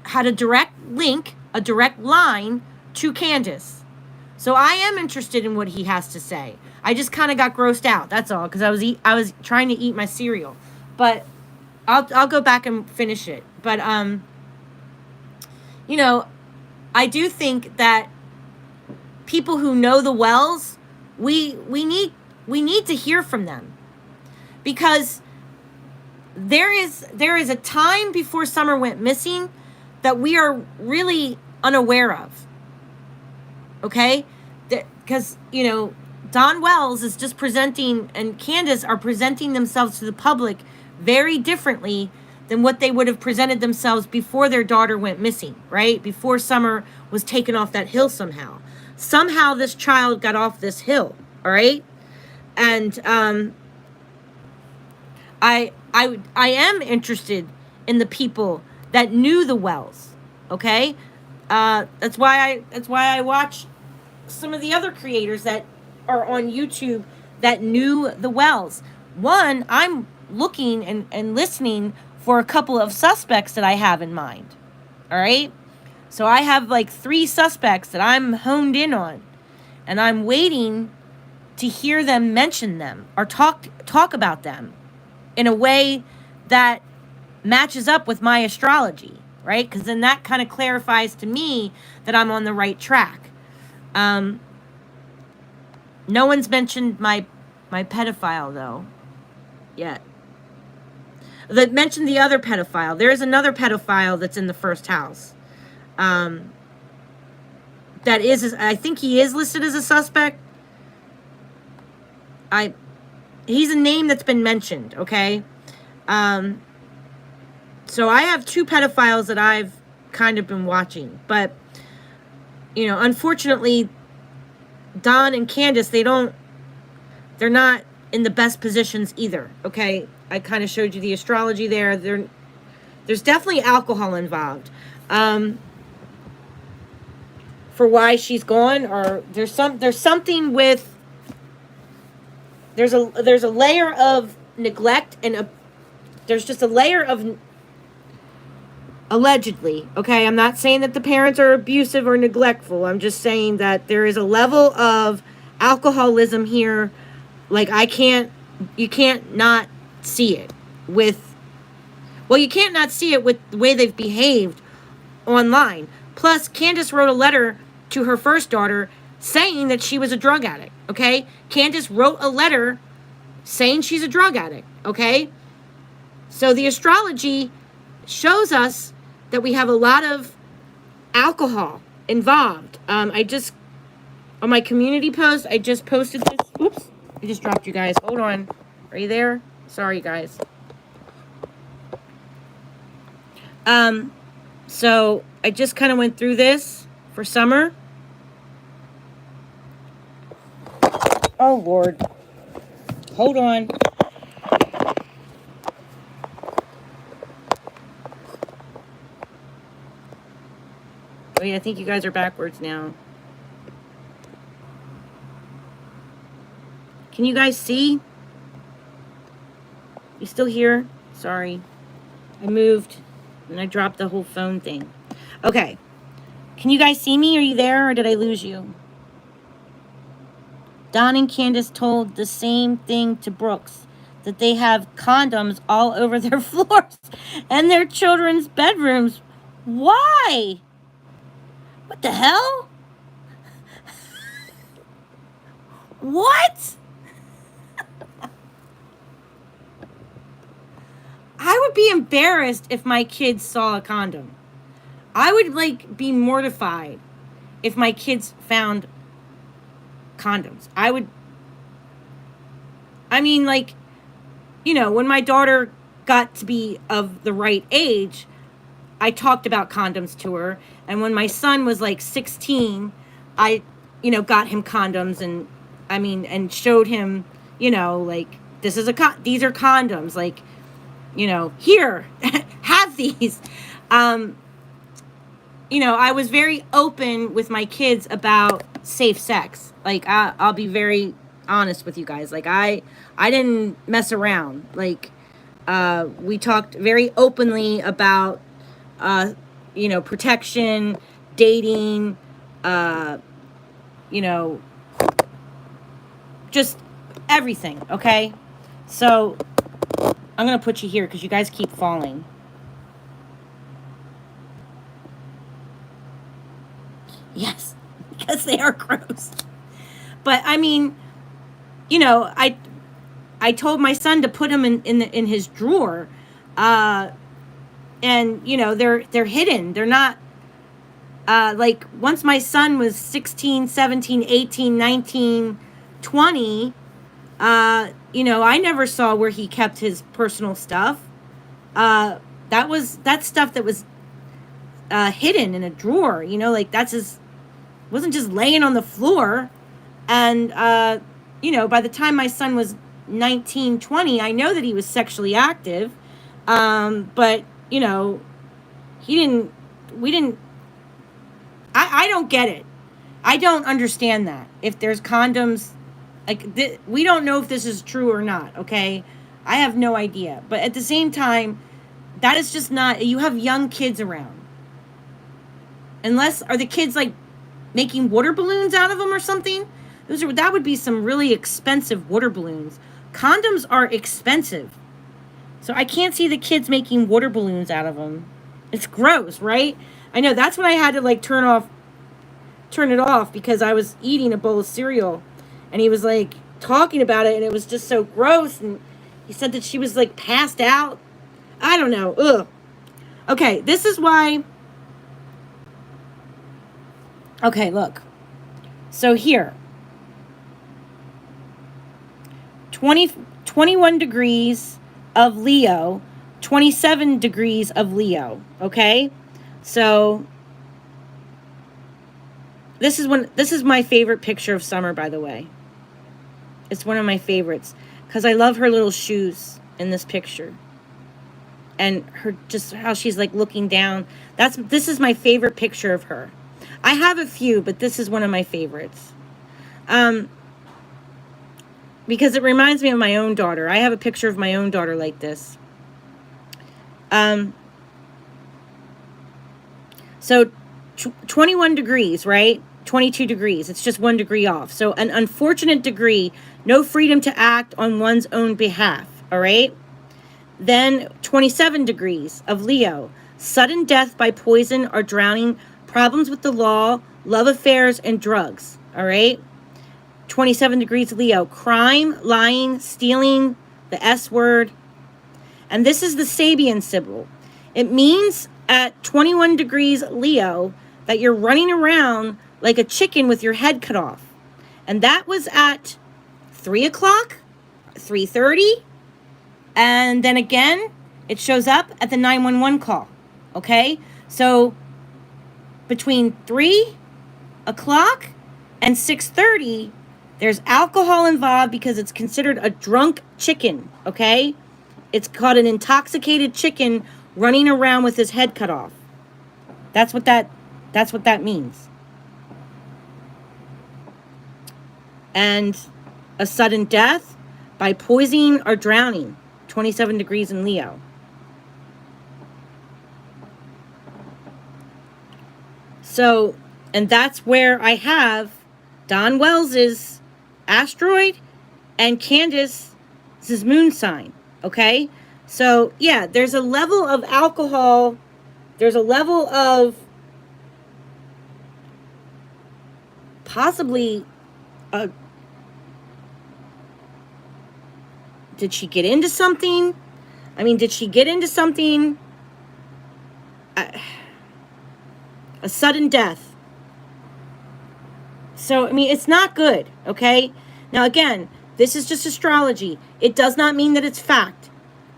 had a direct link, a direct line to Candace. So I am interested in what he has to say. I just kind of got grossed out. That's all, because I was trying to eat my cereal, but I'll go back and finish it. But I do think that people who know the Wells, we need to hear from them, because there is a time before Summer went missing that we are really unaware of. Okay? Because, Don Wells is just presenting, and Candace are presenting themselves to the public very differently than what they would have presented themselves before their daughter went missing, right? Before Summer was taken off that hill somehow. Somehow this child got off this hill, all right? And I am interested in the people that knew the Wells, okay? That's why I watch some of the other creators that are on YouTube that knew the Wells. One, I'm looking and listening for a couple of suspects that I have in mind, all right? So I have like 3 suspects that I'm honed in on, and I'm waiting to hear them mention them or talk about them in a way that matches up with my astrology, right? Because then that kind of clarifies to me that I'm on the right track. No one's mentioned my pedophile, though, yet. That mentioned the other pedophile. There is another pedophile that's in the first house. That is, I think he is listed as a suspect. He's a name that's been mentioned, okay? So I have 2 pedophiles that I've kind of been watching. But, unfortunately, Don and Candace, they're not in the best positions either, okay? I kind of showed you the astrology there. There's definitely alcohol involved. For why she's gone, or there's something with, there's a layer of neglect, and there's just a layer of, allegedly, okay? I'm not saying that the parents are abusive or neglectful. I'm just saying that there is a level of alcoholism here. Like, you can't not see it with Well, you can't not see it with the way they've behaved online. Plus, Candace wrote a letter to her first daughter saying that she was a drug addict, okay? Candace wrote a letter saying she's a drug addict, okay? So the astrology shows us that we have a lot of alcohol involved. I just, on my community post, I just posted this. Oops, I just dropped you guys. Hold on. Are you there? Sorry, guys. So I just kind of went through this for summer. Oh, Lord. Hold on. Wait, I think you guys are backwards now. Can you guys see? You still here? Sorry. I moved and I dropped the whole phone thing. Okay. Can you guys see me? Are you there or did I lose you? Don and Candace told the same thing to Brooks, that they have condoms all over their floors and their children's bedrooms. Why? What the hell? What? I would be embarrassed if my kids saw a condom. I would like be mortified if my kids found condoms. I mean, like, you know, when my daughter got to be of the right age, I talked about condoms to her. And when my son was like 16, I, you know, got him condoms and showed him, you know, like, these are condoms, like, you know, here, have these. You know, I was very open with my kids about safe sex. Like, I'll be very honest with you guys. Like, I didn't mess around. Like, we talked very openly about, you know, protection, dating, you know, just everything, okay? So, I'm going to put you here because you guys keep falling. Yes, because they are gross. But, I mean, you know, I told my son to put them in his drawer, and, you know, they're hidden. They're not, like, once my son was 16, 17, 18, 19, 20, you know, I never saw where he kept his personal stuff. That stuff that was hidden in a drawer, you know, like wasn't just laying on the floor. And, you know, by the time my son was 19, 20, I know that he was sexually active. But, you know, I don't get it. I don't understand that. If there's condoms, like, we don't know if this is true or not, okay? I have no idea. But at the same time, that is just not, you have young kids around. Are the kids, like, making water balloons out of them or something? That would be some really expensive water balloons. Condoms are expensive. So I can't see the kids making water balloons out of them. It's gross, right? I know, that's when I had to, like, turn it off because I was eating a bowl of cereal. And he was, like, talking about it, and it was just so gross. And he said that she was, like, passed out. I don't know. Ugh. Okay, this is why. Okay, look. So here. 21 degrees of Leo, 27 degrees of Leo. Okay? So this is my favorite picture of summer, by the way. It's one of my favorites because I love her little shoes in this picture. And just how she's, like, looking down. This is my favorite picture of her. I have a few, but this is one of my favorites. Because it reminds me of my own daughter. I have a picture of my own daughter like this. So 21 degrees, right? 22 degrees. It's just 1 degree off. So an unfortunate degree, no freedom to act on one's own behalf, all right? Then 27 degrees of Leo, sudden death by poison or drowning, problems with the law, love affairs, and drugs. All right. 27 degrees Leo, crime, lying, stealing, the S word. And this is the Sabian symbol. It means at 21 degrees Leo that you're running around like a chicken with your head cut off. And that was at 3 o'clock, 3:30. And then again, it shows up at the 911 call. Okay? So between 3 o'clock and 6:30, there's alcohol involved because it's considered a drunk chicken. Okay? It's called an intoxicated chicken running around with his head cut off. That's what that means. And a sudden death by poisoning or drowning. 27 degrees in Leo. So, and that's where I have Don Wells's asteroid and Candace's moon sign. Okay? So, yeah, there's a level of alcohol. There's a level of possibly did she get into something? I mean, did she get into something? A sudden death. So, I mean, it's not good, okay? Now, again, this is just astrology. It does not mean that it's fact.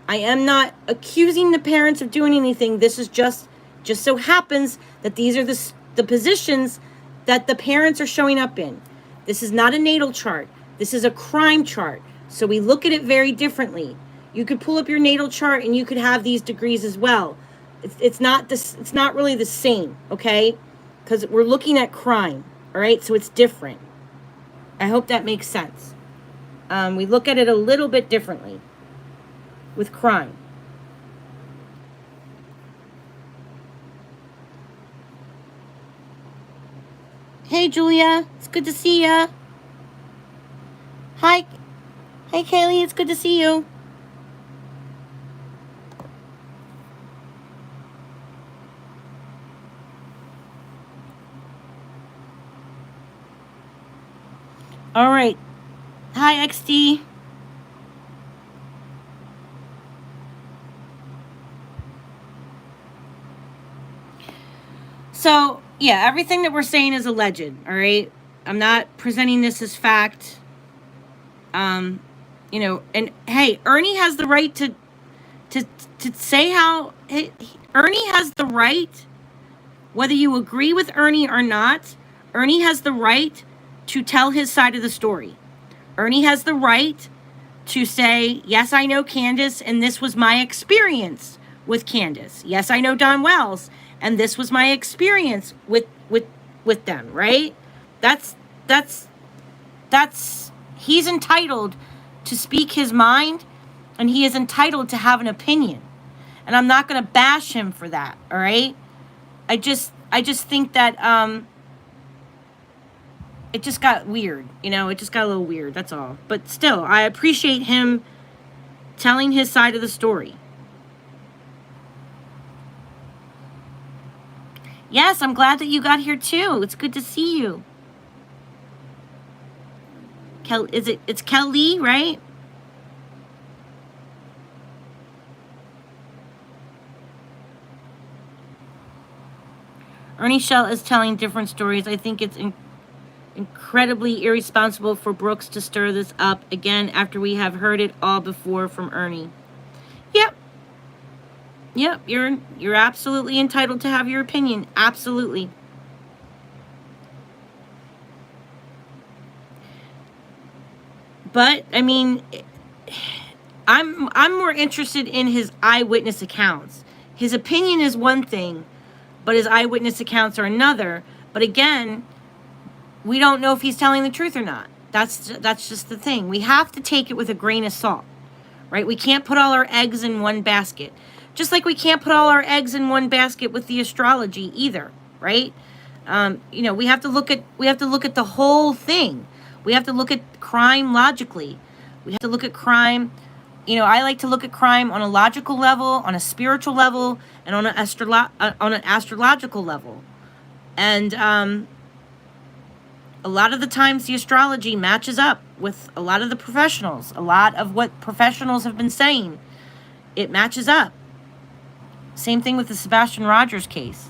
I am not accusing the parents of doing anything. This is just so happens that these are the positions that the parents are showing up in. This is not a natal chart. This is a crime chart. So we look at it very differently. You could pull up your natal chart and you could have these degrees as well. It's not this. It's not really the same, okay? Because we're looking at crime, all right? So it's different. I hope that makes sense. We look at it a little bit differently with crime. Hey, Julia. It's good to see ya. Hi. Hey, Kaylee. It's good to see you. All right. Hi, XD. So, yeah, everything that we're saying is alleged, all right? I'm not presenting this as fact. You know, and hey, Ernie has the right to say how Ernie has the right, whether you agree with Ernie or not, Ernie has the right to tell his side of the story. Ernie has the right to say, yes, I know Candace, and this was my experience with Candace. Yes, I know Don Wells, and this was my experience with them, right? That's he's entitled to speak his mind, and he is entitled to have an opinion. And I'm not going to bash him for that, all right? I just think that it just got weird, you know? It just got a little weird, that's all. But still, I appreciate him telling his side of the story. Yes, I'm glad that you got here too. It's good to see you. It's Kelly, right? Ernie Shell is telling different stories. I think it's incredibly irresponsible for Brooks to stir this up again after we have heard it all before from Ernie. Yep, you're absolutely entitled to have your opinion. Absolutely. But I mean, I'm more interested in his eyewitness accounts. His opinion is one thing, but his eyewitness accounts are another. But again, we don't know if he's telling the truth or not. That's just the thing. We have to take it with a grain of salt, right? We can't put all our eggs in one basket. Just like we can't put all our eggs in one basket with the astrology either, right? You know, we have to look at the whole thing. We have to look at crime logically. We have to look at crime you know, I like to look at crime on a logical level, on a spiritual level, and on an astrological level. And a lot of the times the astrology matches up with a lot of the professionals. A lot of what professionals have been saying, it matches up. Same thing with the Sebastian Rogers case.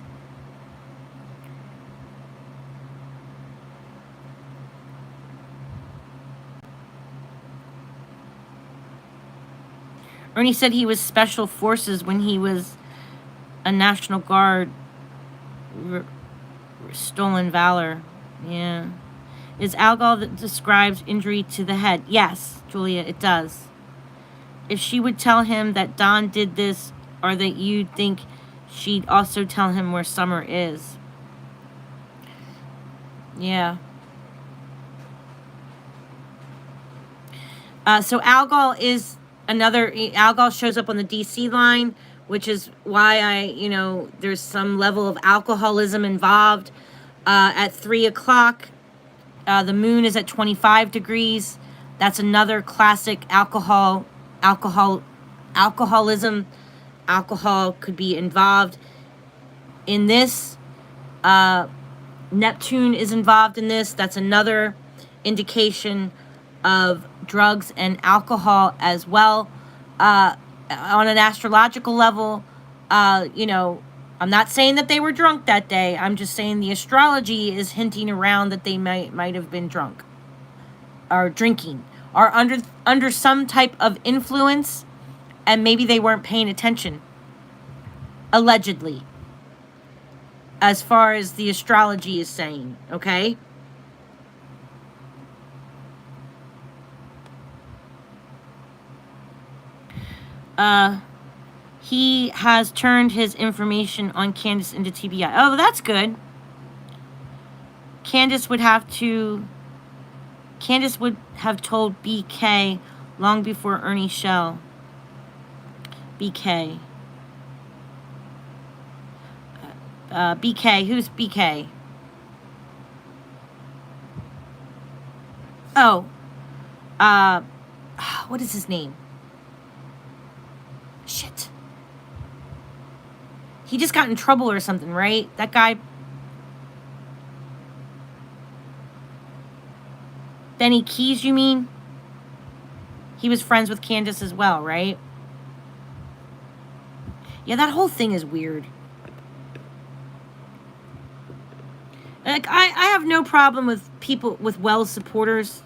Ernie said he was special forces when he was a National Guard. Stolen valor. Yeah. Is alcohol that describes injury to the head? Yes, Julia, it does. If she would tell him that Don did this, or that you'd think she'd also tell him where Summer is. Yeah. So alcohol is another, alcohol shows up on the DC line, which is why there's some level of alcoholism involved. At 3 o'clock, the moon is at 25 degrees. That's another classic alcoholism. Alcohol could be involved in this. Neptune is involved in this. That's another indication of drugs and alcohol as well. On an astrological level, I'm not saying that they were drunk that day. I'm just saying the astrology is hinting around that they might have been drunk or drinking or under some type of influence, and maybe they weren't paying attention, allegedly, as far as the astrology is saying, okay? He has turned his information on Candace into TBI. Oh, that's good. Candace would have told BK long before Ernie Shell. BK. BK. Who's BK? Oh. What is his name? Shit. He just got in trouble or something, right? That guy. Benny Keys, you mean? He was friends with Candace as well, right? Yeah, that whole thing is weird. Like, I have no problem with people, with Wells supporters.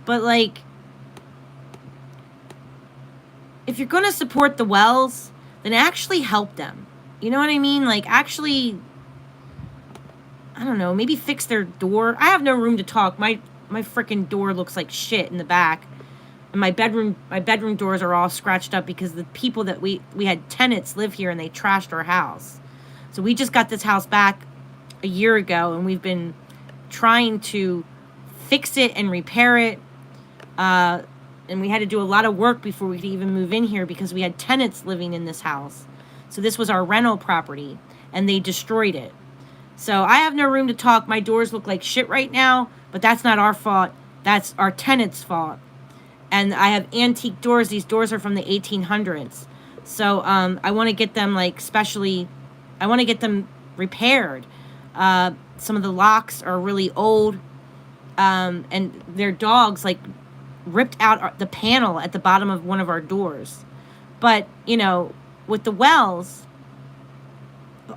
But, like, if you're going to support the Wells, then actually help them. You know what I mean? Like, actually, I don't know, maybe fix their door. I have no room to talk. My freaking door looks like shit in the back. And my bedroom doors are all scratched up because the people that we had tenants live here and they trashed our house. So we just got this house back a year ago and we've been trying to fix it and repair it. And we had to do a lot of work before we could even move in here because we had tenants living in this house. So this was our rental property, and they destroyed it. So I have no room to talk. My doors look like shit right now, but that's not our fault. That's our tenant's fault. And I have antique doors. These doors are from the 1800s. So I want to get them, like, I want to get them repaired. Some of the locks are really old, and their dogs, like, ripped out the panel at the bottom of one of our doors. But, with the Wells,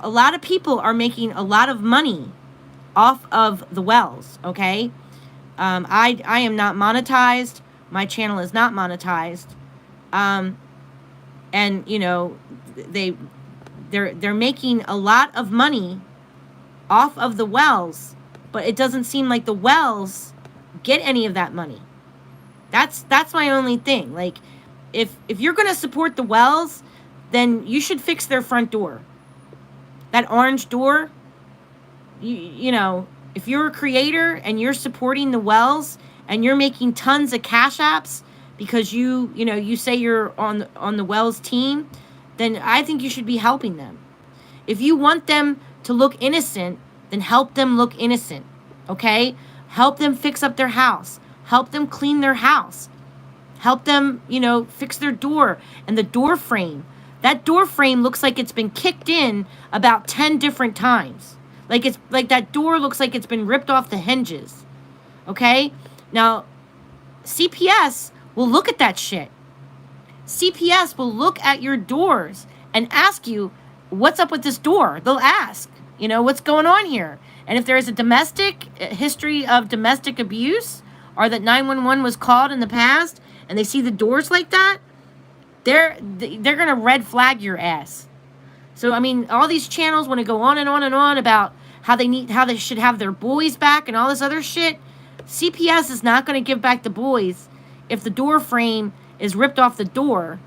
a lot of people are making a lot of money off of the Wells, okay? I am not monetized. My channel is not monetized. And, they're making a lot of money off of the Wells, but it doesn't seem like the Wells get any of that money. That's my only thing. Like, if you're going to support the Wells, then you should fix their front door. That orange door, if you're a creator and you're supporting the Wells and you're making tons of cash apps because you say you're on the Wells team, then I think you should be helping them. If you want them to look innocent, then help them look innocent, okay? Help them fix up their house. Help them clean their house. Help them, you know, fix their door. And the door frame, that door frame looks like it's been kicked in about 10 different times. Like it's like that door looks like it's been ripped off the hinges. Okay? Now, CPS will look at that shit. CPS will look at your doors and ask you, what's up with this door? They'll ask, you know, what's going on here? And if there is a history of domestic abuse, or that 911 was called in the past, and they see the doors like that, they're gonna red flag your ass. So I mean, all these channels want to go on and on and on about how they should have their boys back and all this other shit. CPS is not going to give back the boys if the door frame is ripped off the door.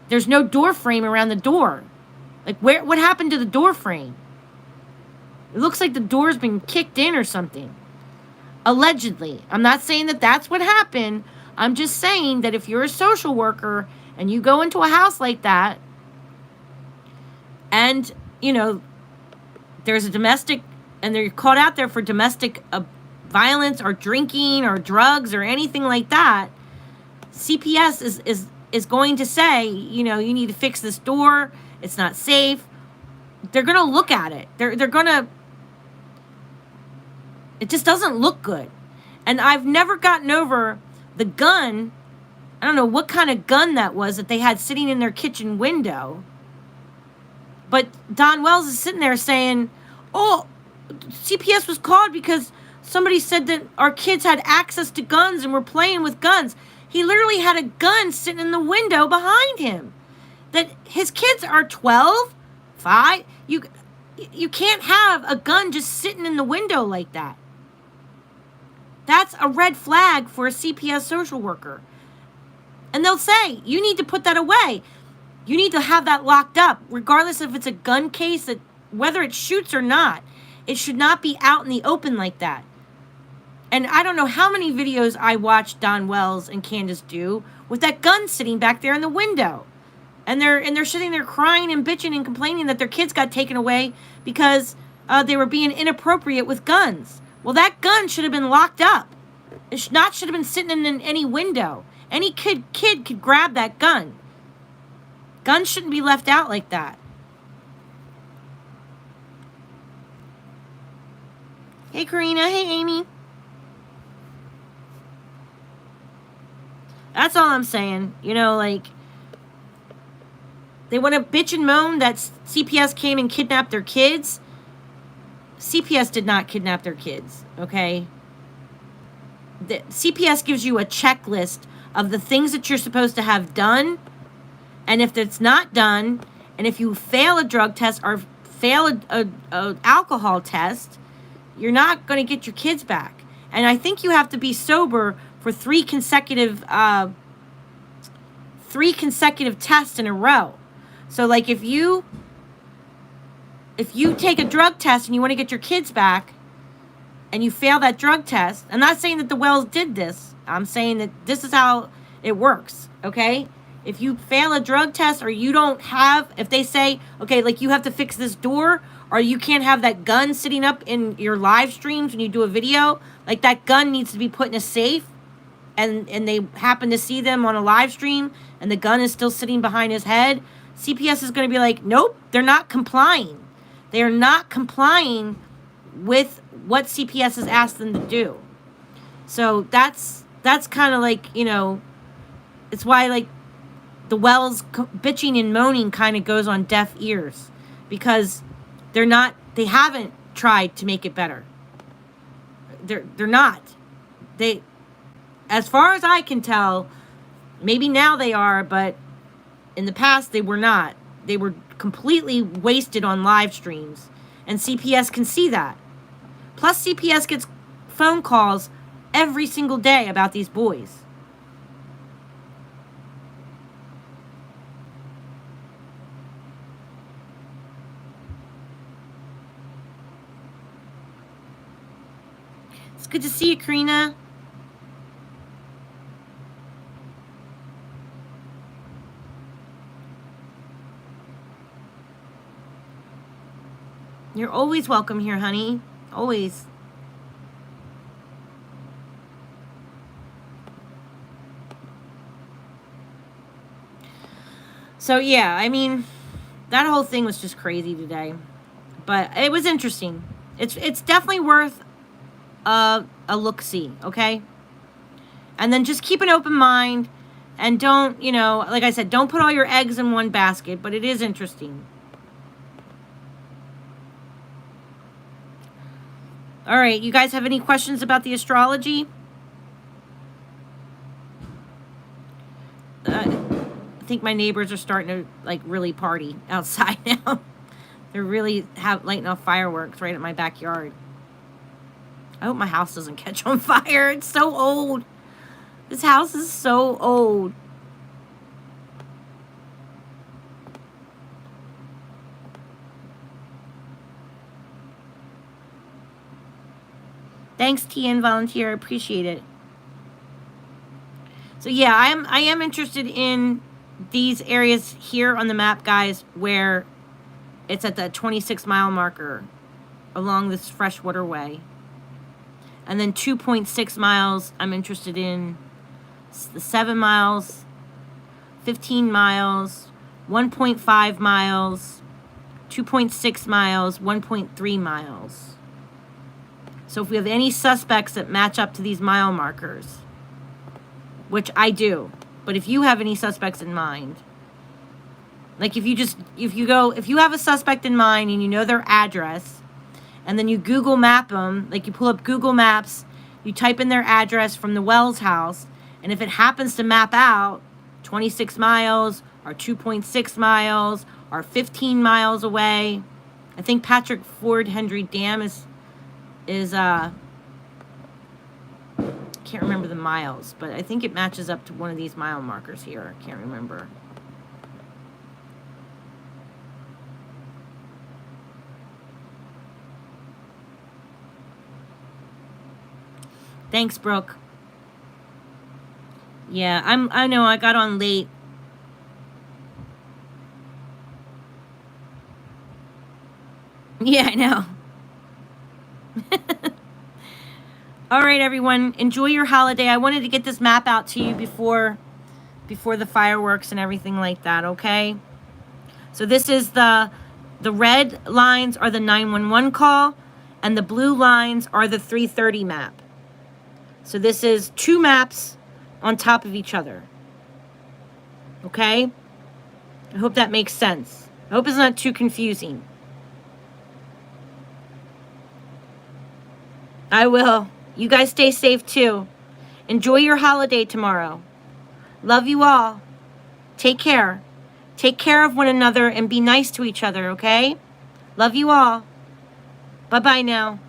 There's no door frame around the door. Like, what happened to the door frame? It looks like the door's been kicked in or something. Allegedly. I'm not saying that that's what happened. I'm just saying that if you're a social worker and you go into a house like that, and, you know, there's a domestic, and they're caught out there for domestic violence or drinking or drugs or anything like that, CPS is going to say, you know, you need to fix this door. It's not safe. They're going to look at it. They're going to, it just doesn't look good. And I've never gotten over the gun. I don't know what kind of gun that was that they had sitting in their kitchen window. But Don Wells is sitting there saying, oh, CPS was called because somebody said that our kids had access to guns and were playing with guns. He literally had a gun sitting in the window behind him. That his kids are 12, 5. You can't have a gun just sitting in the window like that. That's a red flag for a CPS social worker. And they'll say, you need to put that away. You need to have that locked up, regardless if it's a gun case, that whether it shoots or not. It should not be out in the open like that. And I don't know how many videos I watched Don Wells and Candace do with that gun sitting back there in the window. And they're sitting there crying and bitching and complaining that their kids got taken away because they were being inappropriate with guns. Well, that gun should have been locked up. It should have been sitting in any window. Any kid could grab that gun. Guns shouldn't be left out like that. Hey, Karina. Hey, Amy. That's all I'm saying. You know, like, they want to bitch and moan that CPS came and kidnapped their kids. CPS did not kidnap their kids, okay? The CPS gives you a checklist of the things that you're supposed to have done. And if it's not done, and if you fail a drug test or fail a alcohol test, you're not going to get your kids back. And I think you have to be sober for 3 consecutive tests in a row. So, like, if you take a drug test and you want to get your kids back, and you fail that drug test, I'm not saying that the Wells did this. I'm saying that this is how it works, okay? If you fail a drug test, or you don't have, if they say, okay, like, you have to fix this door, or you can't have that gun sitting up in your live streams when you do a video, like, that gun needs to be put in a safe, and they happen to see them on a live stream, and the gun is still sitting behind his head, CPS is going to be like, nope, they're not complying. They are not complying with what CPS has asked them to do. So that's kind of like, you know, it's why, like, the Wells bitching and moaning kind of goes on deaf ears, because they haven't tried to make it better. They're not. As far as I can tell, maybe now they are, but in the past they were not. They were completely wasted on live streams, and CPS can see that. Plus, CPS gets phone calls every single day about these boys. It's good to see you, Karina. You're always welcome here, honey. Always. So yeah, I mean, that whole thing was just crazy today, but it was interesting. It's definitely worth a look-see, okay? And then just keep an open mind, and don't, you know, like I said, don't put all your eggs in one basket, but it is interesting. All right, you guys have any questions about the astrology? I think my neighbors are starting to like really party outside now. They're really lighting off fireworks right at my backyard. I hope my house doesn't catch on fire. It's so old. This house is so old. Thanks, TN Volunteer. I appreciate it. So yeah, I am interested in these areas here on the map, guys, where it's at the 26-mile marker along this freshwater way. And then 2.6 miles, I'm interested in the 7 miles, 15 miles, 1.5 miles, 2.6 miles, 1.3 miles. So if we have any suspects that match up to these mile markers, which I do, but if you have any suspects in mind, like if you have a suspect in mind and you know their address, and then you Google map them, like you pull up Google Maps, you type in their address from the Wells house, and if it happens to map out 26 miles or 2.6 miles or 15 miles away, I think Patrick Ford Henry Dam is can't remember the miles, but I think it matches up to one of these mile markers here. I can't remember. Thanks, Brooke. Yeah, I know I got on late. Yeah, I know. All right, everyone, enjoy your holiday. I wanted to get this map out to you before the fireworks and everything like that, okay? So this is the red lines are the 911 call, and the blue lines are the 330 map. So this is two maps on top of each other. Okay? I hope that makes sense. I hope it's not too confusing. I will. You guys stay safe too. Enjoy your holiday tomorrow. Love you all. Take care. Take care of one another and be nice to each other, okay? Love you all. Bye-bye now.